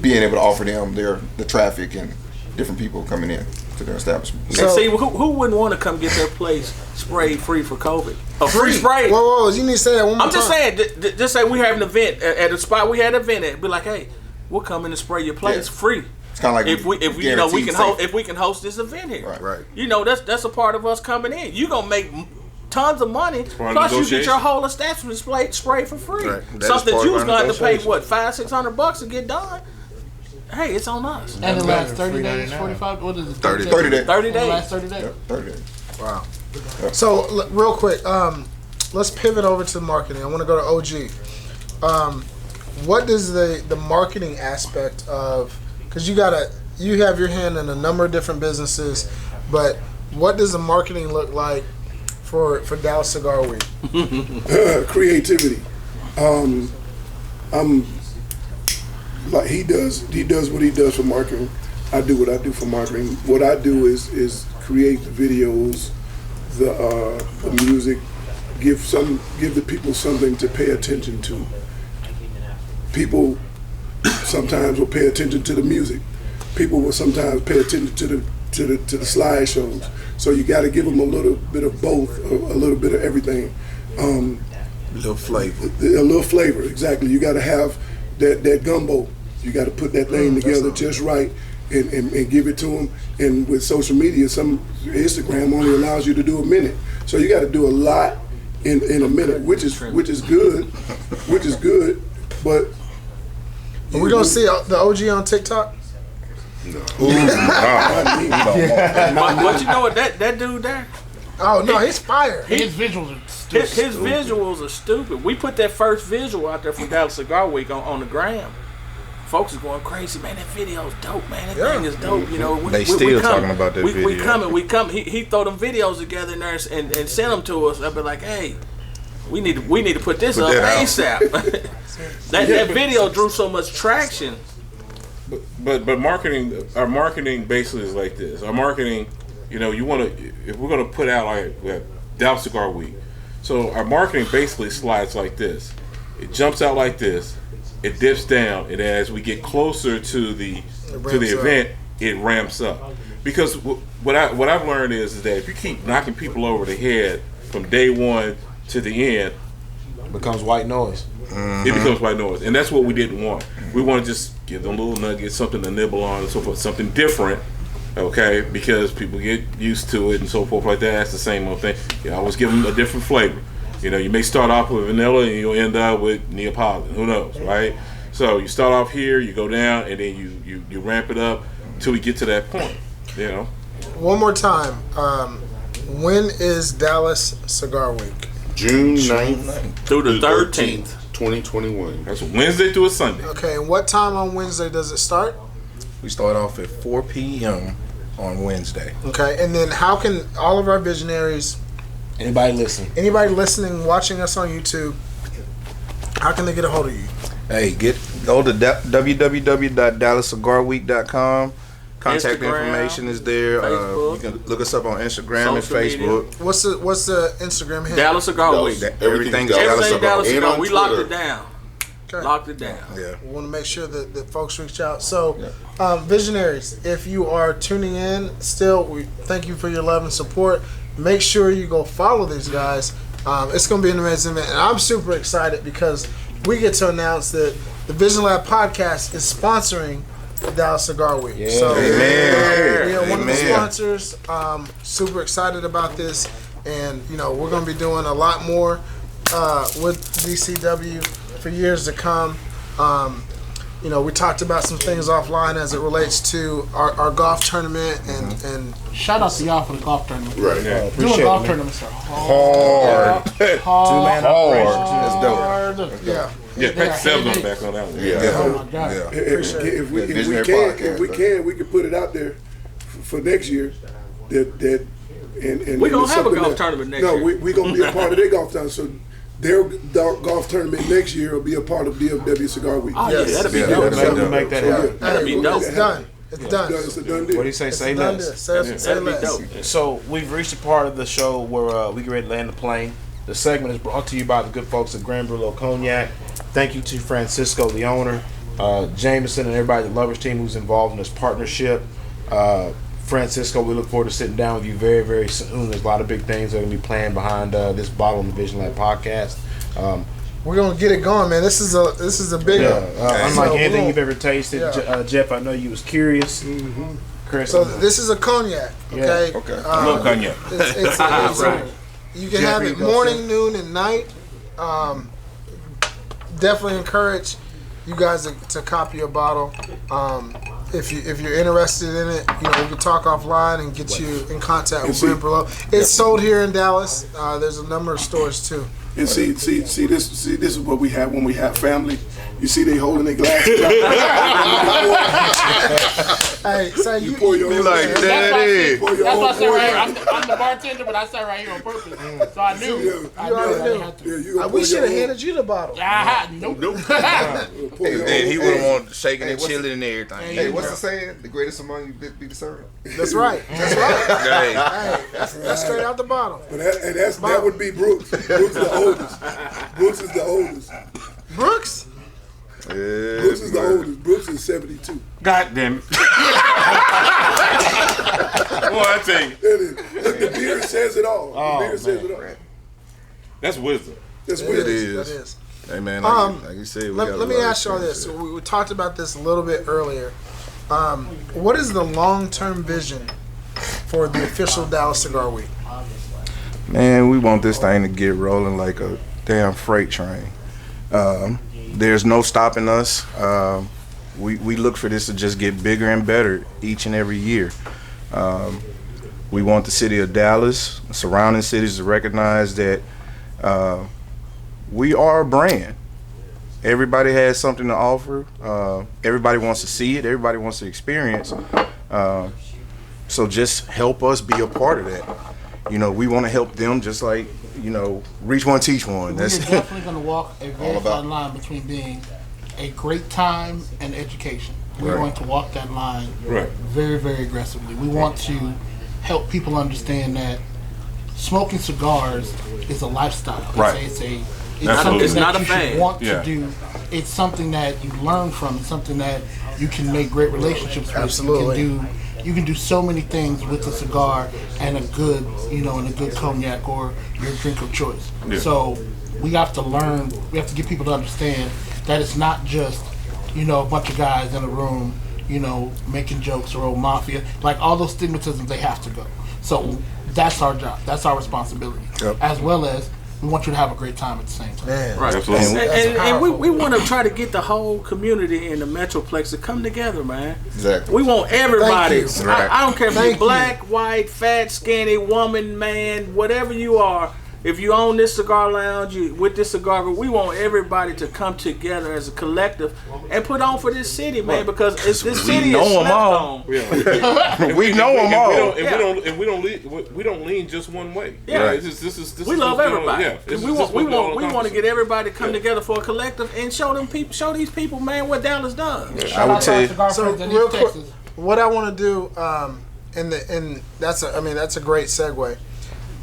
being able to offer them the traffic and different people coming in to their establishment. And see, who wouldn't want to come get their place sprayed free for COVID? A free spray. Whoa, you need to say that one more I'm just time. saying, just say we have an event at a spot we had an event at. Be like, hey, we'll come in and spray your place free. It's kind of like if we can host this event here. Right. That's a part of us coming in. You gonna make tons of money. part of Plus you get negotiation. your whole establishment sprayed for free. Right. That is Something part you of was our gonna have to pay negotiation. $500-$600 to get done. Hey, it's on us. And the last better 30 than days, $3.99. 45, what is it? 30 days. 30 The days. last 30 days. 30 days. Wow. So real quick, let's pivot over to marketing. I want to go to OG. What does the marketing aspect of, because you have your hand in a number of different businesses, but what does the marketing look like for Dallas Cigar Week? Creativity. I'm like he does what he does for marketing. I do what I do for marketing. What I do is create the videos, the music, give the people something to pay attention to. People sometimes will pay attention to the music. People will sometimes pay attention to the slideshows. So you got to give them a little bit of both, a little bit of everything. Little flavor. A little flavor, exactly. You got to have that gumbo. You got to put that thing together just right and give it to them. And with social media, Instagram only allows you to do a minute. So you got to do a lot in a minute, which is good, But Are we gonna see the OG on TikTok? But you know what that dude there? Oh no, he's fire. His visuals are stupid. His visuals are stupid. We put that first visual out there from Dallas Cigar Week on the gram. Folks are going crazy, man. That video's dope, man. That thing is dope. They still talking about that video. We come. He throw them videos together in there and send them to us. I'll be like, hey, we need to put this up ASAP. that video drew so much traction. But marketing, our marketing basically is like this. Our marketing, if we're gonna put out like we have Dallas Cigar Week, so our marketing basically slides like this. It jumps out like this, it dips down, and as we get closer to the event, it ramps up. Because what I've learned is that if you keep knocking people over the head from day one to the end, it becomes white noise. It becomes white noise, and that's what we didn't want. We want to just give them little nuggets, something to nibble on, and so forth, something different. Okay, because people get used to it and so forth like that. That's the same old thing. You always give them a different flavor. You know, you may start off with vanilla and you'll end up with Neapolitan. Who knows, right? So you start off here, you go down, and then you ramp it up until we get to that point. You know. One more time. When is Dallas Cigar Week? June 9th through the 13th, 2021. That's a Wednesday through a Sunday. Okay, and what time on Wednesday does it start? We start off at 4 p.m. on Wednesday. Okay, and then how can all of our visionaries, anybody listening, watching us on YouTube, how can they get a hold of you? Hey, go to www.dallascigarweek.com. Contact Instagram, information is there. You can look us up on Instagram and Facebook. Media. What's the Instagram handle? Dallas Cigar Week. Everything is Dallas Cigar. We locked it down. Okay. Locked it down. Yeah. We want to make sure that folks reach out. So, visionaries, if you are tuning in, still, we thank you for your love and support. Make sure you go follow these guys. It's going to be an amazing event, and I'm super excited because we get to announce that the VisionLab podcast is sponsoring the Dallas Cigar Week. Yeah. So, Amen. we are one of the Amen. sponsors. Super excited about this, and we're going to be doing a lot more with DCW for years to come. We talked about some things offline as it relates to our golf tournament and Shout out to y'all for the golf tournament. Right. Doing Appreciate golf it, man. tournaments are hard. Two-man operation. That's dope. yeah. Yeah, Pat Sells on back on that one. Yeah. Oh my God. If we Visionary can, podcast, we could put it out there for next year. And We gonna have a something golf tournament next No, year. we gonna be a part of their golf tournament. So their golf tournament next year will be a part of DFW Cigar Week. Oh, Yes. yeah, that'd be Yeah, dope. that'd be We'll make that happen. That'd be dope. It's done. It's done. It's a done deal. What do you say? It's Say a done less. deal. Say That'd be less. dope. So we've reached a part of the show where we get ready to land the plane. The segment is brought to you by the good folks at Grand Brûlot Cognac. Thank you to Francisco, the owner, Jameson, and everybody at the Lovers team who's involved in this partnership. Francisco, we look forward to sitting down with you very, very soon. There's a lot of big things that are going to be planned behind this bottle on the VisionLab podcast. We're gonna get it going, man. This is a big one. Unlike So anything we'll- you've ever tasted, Yeah. Jeff, I know you was curious. Chris, So this is a cognac, okay? Okay. Little cognac. It's you can have it morning, noon, and night. Definitely encourage you guys to copy a bottle. If you're interested in it, we can talk offline and get you in contact with Grand Brûlot. It's sold here in Dallas. There's a number of stores too. And see this is what we have when we have family. You see they holding their glasses. Hey, so You pour your own like glass. Daddy. Pour your That's why I own said right here. pour. I'm the bartender, but I sat right here on purpose. So I knew. You already knew. Yeah, you gonna We pour should your have own- handed you the bottle. Nope. pour your And he own- would want shaking Hey, and what's chilling and everything. Hey, what's the saying? The greatest among you be the servant. That's right. That's right. Hey, Hey, that's straight out the bottle. But that would be Brooks. Brooks is the oldest. Brooks is the oldest. Brooks. Brooks is the oldest. Brooks is 72. God damn it. Boy, I tell you, The beard says it all. The beard says it all. that's wisdom. That's it weird. is. That is. Hey man, Um, like you said, we Let, got let a me lot of ask y'all this. experience We talked about this a little bit earlier. What is the long-term vision for the official Dallas Cigar Week? here. Man, we want this thing to get rolling like a damn freight train. There's no stopping us. We look for this to just get bigger and better each and every year. We want the city of Dallas, surrounding cities to recognize that we are a brand. Everybody has something to offer. Everybody wants to see it. Everybody wants to experience. So just help us be a part of that. We want to help them just like, reach one, teach one. We're That's definitely going to walk a very about- fine line between being a great time and education. We're Right. going to walk that line Right. very, very aggressively. We want to help people understand that smoking cigars is a lifestyle. Right. It's a It's not a you fad. should want Yeah. to do. It's something that you learn from. It's something that you can make great relationships with. Absolutely. You can do so many things with a cigar and a good, and a good cognac or your drink of choice. Yeah. So we have to learn. We have to get people to understand that it's not just, a bunch of guys in a room, making jokes or old mafia. Like all those stigmatisms, they have to go. So that's our job. That's our responsibility. Yep. As well as we want you to have a great time at the same time. Man. Right. Absolutely. And we want to try to get the whole community in the Metroplex to come together, man. Exactly. We want everybody. Thank you. I don't care if Thank you're black, white, fat, skinny, woman, man, whatever you are. If you own this cigar lounge, you with this cigar group, we want everybody to come together as a collective and put on for this city, man, because it's this city know is 'em slept all. on. We know them all. We don't lean just one way. Yeah. Right. This We love everybody. Yeah. This We is want what we all to accomplish. get everybody to come together for a collective and show these people, man, what Dallas does. I would tell you. So real quick, what I want to do, that's a great segue.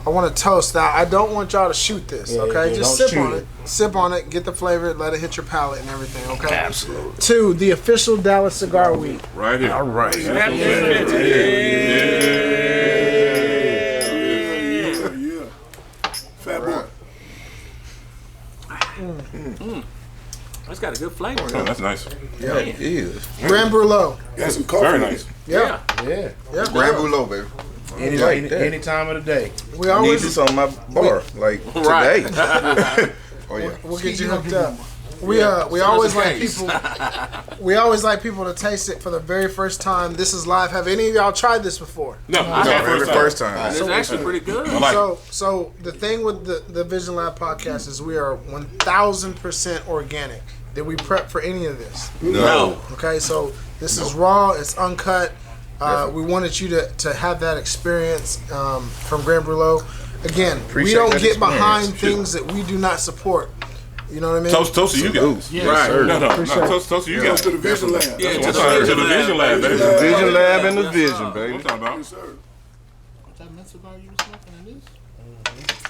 I want to toast. Now, I don't want y'all to shoot this, okay? yeah, Just don't sip shoot on it. it. Sip on it, get the flavor, let it hit your palate and everything, okay? Absolutely. To the official Dallas Cigar Week. Right here. All right. Yeah. Fat boy. It's got a good flavor. Oh, that's nice. Yeah. It is. Grand Brûlot. Got some coffee. Very in it. nice. Yeah. Yeah. Yeah. Grand Boulot, baby. Any time of the day. We Need always this on my bar, like Right. today. Oh yeah. we'll get you hooked up. We always like people. We always like people to taste it for the very first time. This is live. Have any of y'all tried this before? No, Very first time. It's actually pretty good. I like it. So the thing with the Vision Lab podcast is we are 1,000% organic. Did we prep for any of this? No. Okay, so this is raw. It's uncut. We wanted you to have that experience from Grand Brûlot. Again, we Appreciate don't that get behind experience. things that we do not support. You know what I mean? Toast to you guys. Yeah. Right. No, toast to you guys. To the Vision Lab. Yeah, That's what I'm saying. To the Vision Lab, baby. Yeah. Vision Lab and the Vision, What baby. I'm talking about. Yes, sir. What's that mint cigar you was smoking in this?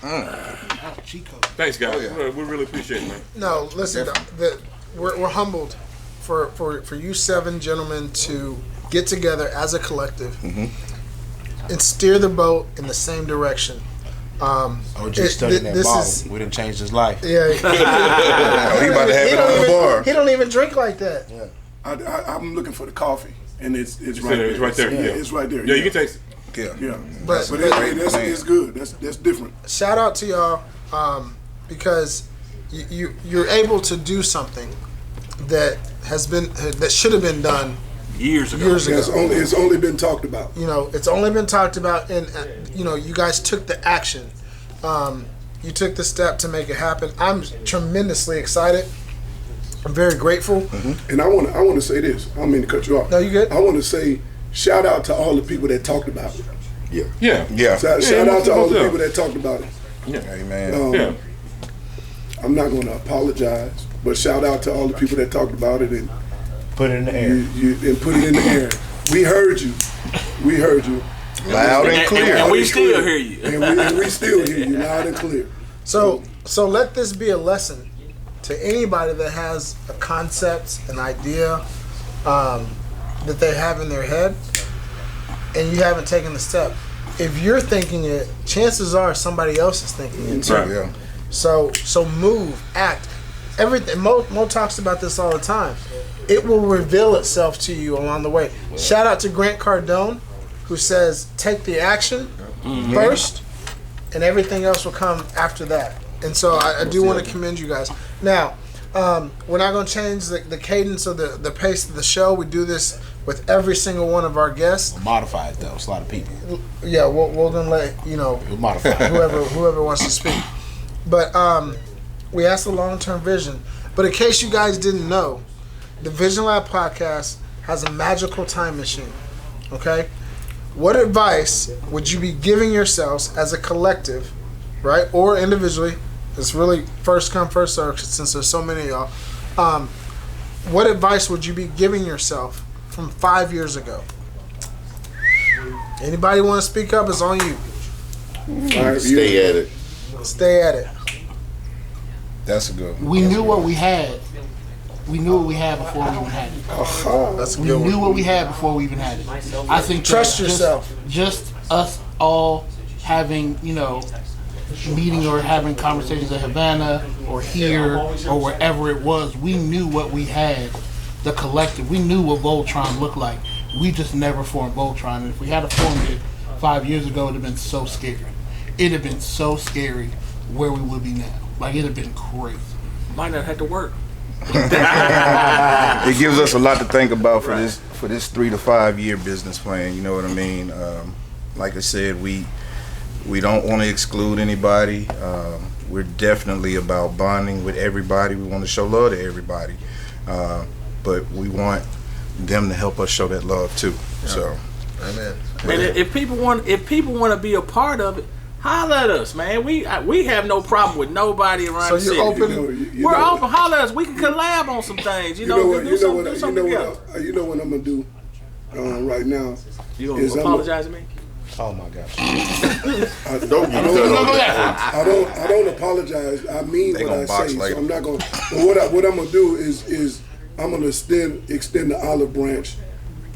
That was Chico. Thanks, guys. yeah. We really appreciate it, man. No, listen. We're humbled for you 7 gentlemen to get together as a collective and steer the boat in the same direction. OG studying that bottle. We done changed his life. Yeah. Oh, he about to have it on the bar. He don't even drink like that. I'm looking for the coffee, and it's right It's there. right there. Yeah, Yeah. it's right there. Yeah, you can taste it. Yeah. Yeah, But- but but- it's good. That's different. Shout out to y'all because you're able to do something that should have been done Years ago. years ago. It's only been talked about. It's only been talked about, and you guys took the action. You took the step to make it happen. I'm tremendously excited. I'm very grateful. And I want to say this. I don't mean to cut you off. No, you good. I want to say shout out to all the people that talked about it. Yeah. Yeah. Shout out to all the yeah. people that talked about it. Hey, man. Yeah. I'm not going to apologize, but shout out to all the people that talked about it and Put it in the air. and put it in the air. We heard you. We heard you. Loud and clear. And we and still clear. hear you. And we still hear you loud and clear. So let this be a lesson to anybody that has a concept, an idea that they have in their head, and you haven't taken the step. If you're thinking it, chances are somebody else is thinking it too. Right. Yeah. So move, act, everything. Mo talks about this all the time. It will reveal itself to you along the way. Shout out to Grant Cardone, who says take the action first, and everything else will come after that. And so I do want to commend you guys. Now, we're not going to change the cadence of the pace of the show. We do this with every single one of our guests. Modify it though. It's a lot of people. Yeah, we're going to let We'll modify it. whoever wants to speak. But we asked the long-term vision. But in case you guys didn't know, the Vision Lab podcast has a magical time machine. Okay? What advice would you be giving yourselves as a collective, right, or individually? It's really first come, first served since there's so many of y'all. What advice would you be giving yourself from 5 years ago? Anybody want to speak up? It's on you. Stay at it. Stay at it. That's a good one. We knew what we had. We knew what we had before we even had it. That's a We good one. knew what we had before we even had it. I think Trust that yourself. Just us all having, meeting or having conversations at Havana or here or wherever it was, we knew what we had, the collective. We knew what Voltron looked like. We just never formed Voltron. And if we had formed it 5 years ago, it would have been so scary. It'd have been so scary where we would be now. Like, it'd have been crazy. Might not have to work. It gives us a lot to think about for this 3 to 5 year business plan. You know what I mean? Like I said, we don't want to exclude anybody. We're definitely about bonding with everybody. We want to show love to everybody, but we want them to help us show that love too. So, Amen. And if people want to be a part of it, holler at us, man. We have no problem with nobody around So the city. you're open. We're open. Holler at us. We can collab on some things. You know what I'm gonna do right now. You gonna is apologize to me? Oh my gosh. I don't apologize. I mean They what gonna I box say. later. So I'm not gonna. But what I'm gonna do is I'm gonna extend the olive branch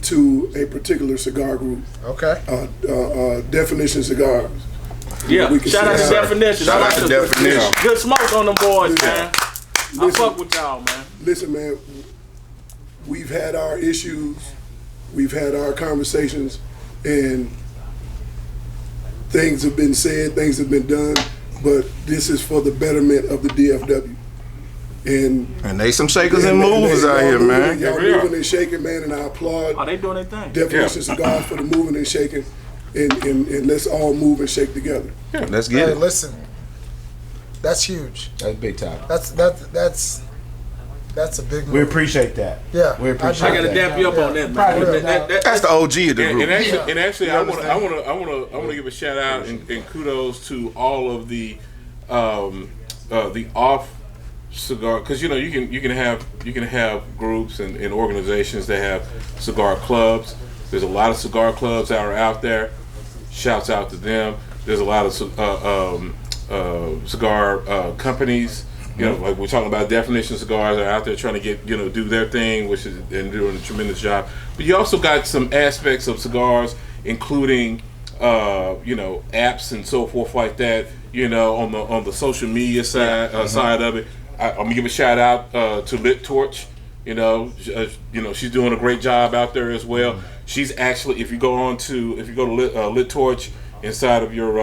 to a particular cigar group. Okay. Definition Cigars. Yeah. We can Shout out say to that. Definition. Shout out to Definition. Good smoke on them boys, Listen. man. I fuck with y'all, man. Listen, man. We've had our issues. We've had our conversations, and things have been said, things have been done, but this is for the betterment of the DFW. And they some shakers and movers out here, man. Y'all moving and shaking, man, and I applaud Are they doing their thing? Definition Cigars for the moving and shaking, and let's all move and shake together. Let's get Hey, it. listen. That's huge. That's big time. That's a big move. We appreciate that. Yeah. We appreciate I gotta that. dap you up on that, Probably man. That's the OG of the group. And actually, I want understand? to give a shout out and kudos to all of the off cigar, because you can have groups and organizations that have cigar clubs. There's a lot of cigar clubs that are out there. Shouts out to them. There's a lot of cigar companies. Like we're talking about Definition Cigars are out there trying to get do their thing, which is and doing a tremendous job. But you also got some aspects of cigars, including apps and so forth like that. On the social media side side of it. I'm gonna give a shout out to Lit Torch. She's doing a great job out there as well. She's actually, if you go to Lit Torch inside of your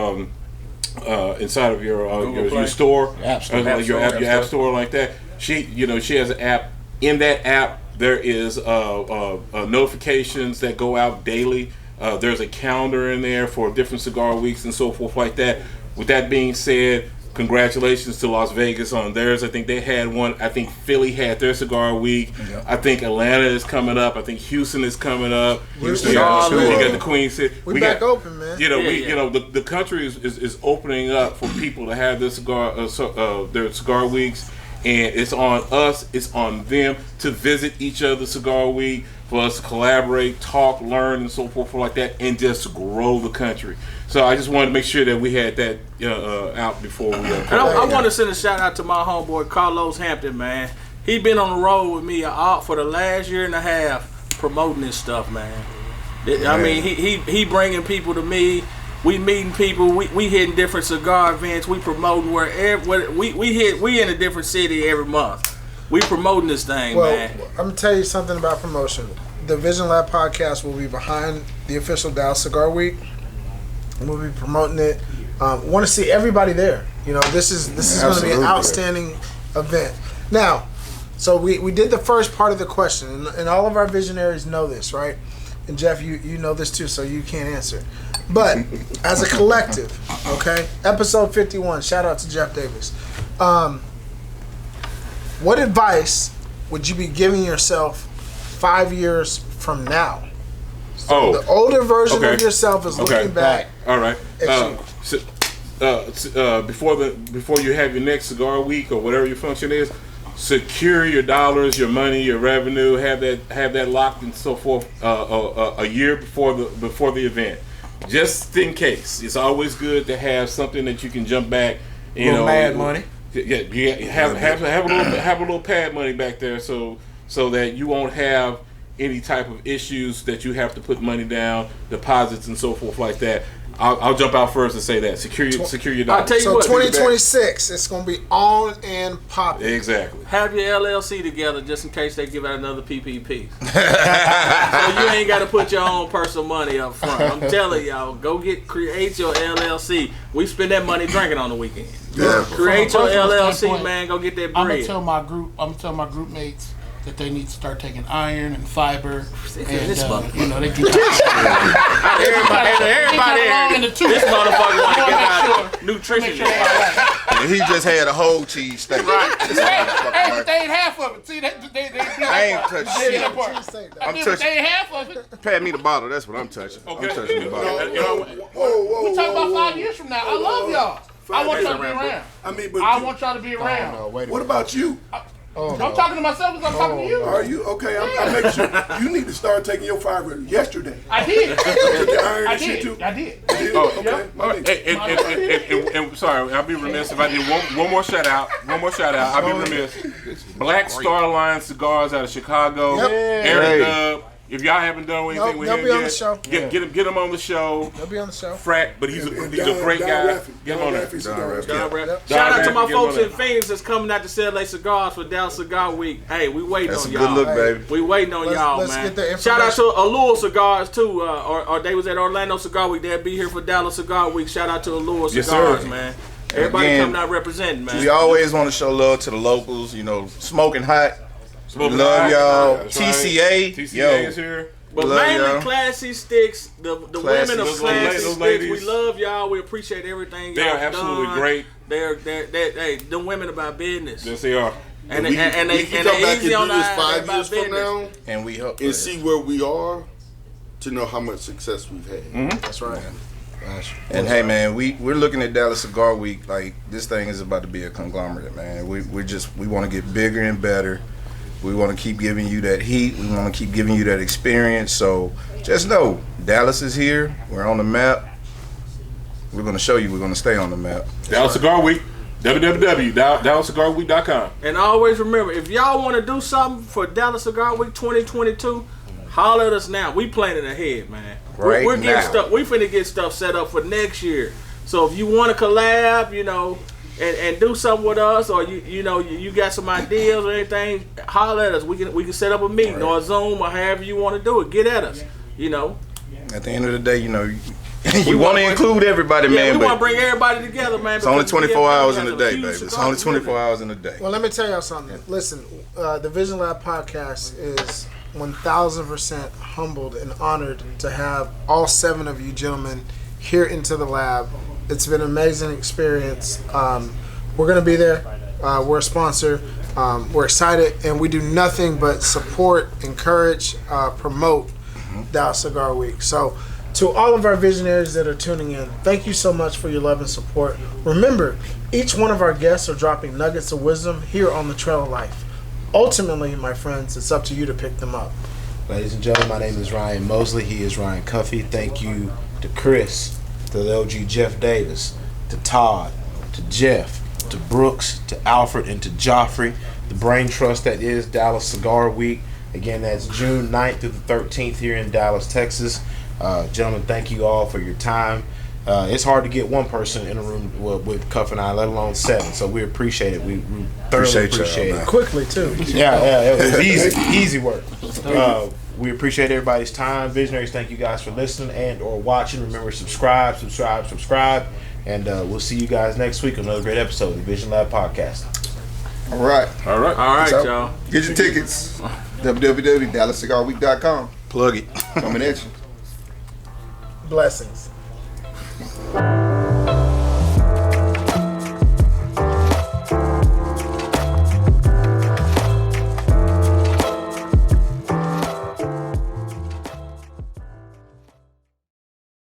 your store, your app store like that. She has an app. In that app, there is notifications that go out daily. There's a calendar in there for different cigar weeks and so forth like that. With that being said, congratulations to Las Vegas on theirs. I think they had one. I think Philly had their cigar week. Yeah. I think Atlanta is coming up. I think Houston is coming up. You got the Queen City. We back open, man. The country is opening up for people to have their cigar weeks, and it's on us. It's on them to visit each other's cigar week, for us to collaborate, talk, learn, and so forth like that, and just grow the country. So I just wanted to make sure that we had that out before we. And I want to send a shout out to my homeboy Carlos Hampton, man. He been on the road with me for the last year and a half promoting this stuff, man. I mean, he bringing people to me. We meeting people. We hitting different cigar events. We promoting wherever we in a different city every month. We promoting this thing, man. I'm gonna tell you something about promotion. The TheVisionLab podcast will be behind the official Dallas Cigar Week. We'll be promoting it. Want to see everybody there. This is going to be an outstanding event. Now, so we did the first part of the question, and all of our visionaries know this, right? And Jeff, you know this too, so you can't answer. But as a collective, okay, episode 51. Shout out to Jeff Davis. What advice would you be giving yourself 5 years from now? So the older version of yourself is looking back. All right. Before you have your next cigar week or whatever your function is, secure your dollars, your money, your revenue. Have that locked and so forth a year before the event, just in case. It's always good to have something that you can jump back. Mad money. have a little pad money back there, so that you won't have any type of issues that you have to put money down, deposits and so forth like that. I'll jump out first and say that secure your dollars. I'll tell you so what, 2026, it's gonna be on and popping. Exactly. have your LLC together just in case they give out another PPP. So you ain't got to put your own personal money up front. I'm telling y'all, create your LLC. We spend that money drinking on the weekend. Yeah. Create your From a personal LLC, standpoint, man. Go get that I'm bread. gonna tell my group mates that they need to start taking iron and fiber, and this they can. Everybody, this motherfucker want to get out nutrition. And he just had a whole cheese steak. Hey, but they ain't half of it. See, they I ain't touched shit. I'm touching. They ain't half of it. Pass me the bottle. That's what I'm touching. Okay. I'm touching the bottle. We talking about 5 years from now. I love y'all. I want y'all to be around. I mean, but I want y'all to be around. No, wait a what minute. about you? I'm talking to myself as I'm talking to you. Are you okay? I'm making sure you need to start taking your fiber yesterday. I did. Took your iron and shit too. I did. Okay. My nigga. And sorry, I'll be remiss if I did one more shout out. I'll be remiss. Black Star Line Cigars out of Chicago. Yep. Eric Dub. If y'all haven't done anything with they'll him be on yet, the show. get him on the show. They'll be on the show. Frat, but he's a great guy. Get him on there. Shout out to my folks in Phoenix that's coming out to sell their cigars for Dallas Cigar Week. Hey, we waiting That's on a y'all. good look, baby. We waiting on y'all, let's man. get their Shout out to information. Allure Cigars too, or they was at Orlando Cigar Week. They'll be here for Dallas Cigar Week. Shout out to Allure Yes, Cigars, sir. man. Everybody Again, coming out representing, man. We always want to show love to the locals. Smoking hot. Smoking Love hot. y'all. That's right. TCA. TCA is here. But Love mainly y'all. Classy Sticks, the women of Those Classy ladies. Sticks. We love y'all. We appreciate everything. They y'all are absolutely done. great. Hey, the women about business. Yes, they are. And we they can come back and easy on do this our 5 about years from business. now And we hope. and see where we are to know how much success we've had. That's right. And hey, man, we're looking at Dallas Cigar Week like this thing is about to be a conglomerate, man. We want to get bigger and better. We want to keep giving you that heat. We want to keep giving you that experience. So just know, Dallas is here. We're on the map. We're going to show you. We're going to stay on the map. Dallas Cigar Week. www.DallasCigarWeek.com. And always remember, if y'all want to do something for Dallas Cigar Week 2022, holler at us now. We planning ahead, man. Right we're getting now. stuff. We finna get stuff set up for next year. So if you want to collab, and do something with us, or you got some ideas or anything, holler at us. We can set up a meeting or a Zoom or however you want to do it. Get at us. At the end of the day, you want to include everybody, man. We want to But bring everybody together, man. it's only because 24 hours in has a day, huge baby. It's cigar only 24 community. hours in a day. Well, let me tell y'all something. Listen, the Vision Lab podcast is 1,000% humbled and honored to have all 7 of you gentlemen here into the lab. It's been an amazing experience. We're going to be there. We're a sponsor. We're excited, and we do nothing but support, encourage, promote Dallas Cigar Week. So to all of our visionaries that are tuning in, thank you so much for your love and support. Remember, each one of our guests are dropping nuggets of wisdom here on the Trail of Life. Ultimately, my friends, it's up to you to pick them up. Ladies and gentlemen, my name is Ryan Mosley. He is Ryan Cuffey. Thank you to Chris, to the LG Jeff Davis, to Todd, to Jeff, to Brooks, to Alfred, and to Joffrey, the brain trust that is Dallas Cigar Week. Again, that's June 9th through the 13th here in Dallas, Texas. Gentlemen, thank you all for your time. It's hard to get one person in a room with Cuff and I, let alone 7. So we appreciate it. We thoroughly appreciate y'all, it. man. Quickly, too. Yeah, it was easy work. We appreciate everybody's time. Visionaries, thank you guys for listening and or watching. Remember, subscribe, and we'll see you guys next week on another great episode of the Vision Lab Podcast. All right. All right, So, y'all. Get your tickets. www.DallasCigarWeek.com. Plug it. Coming at you. Blessings.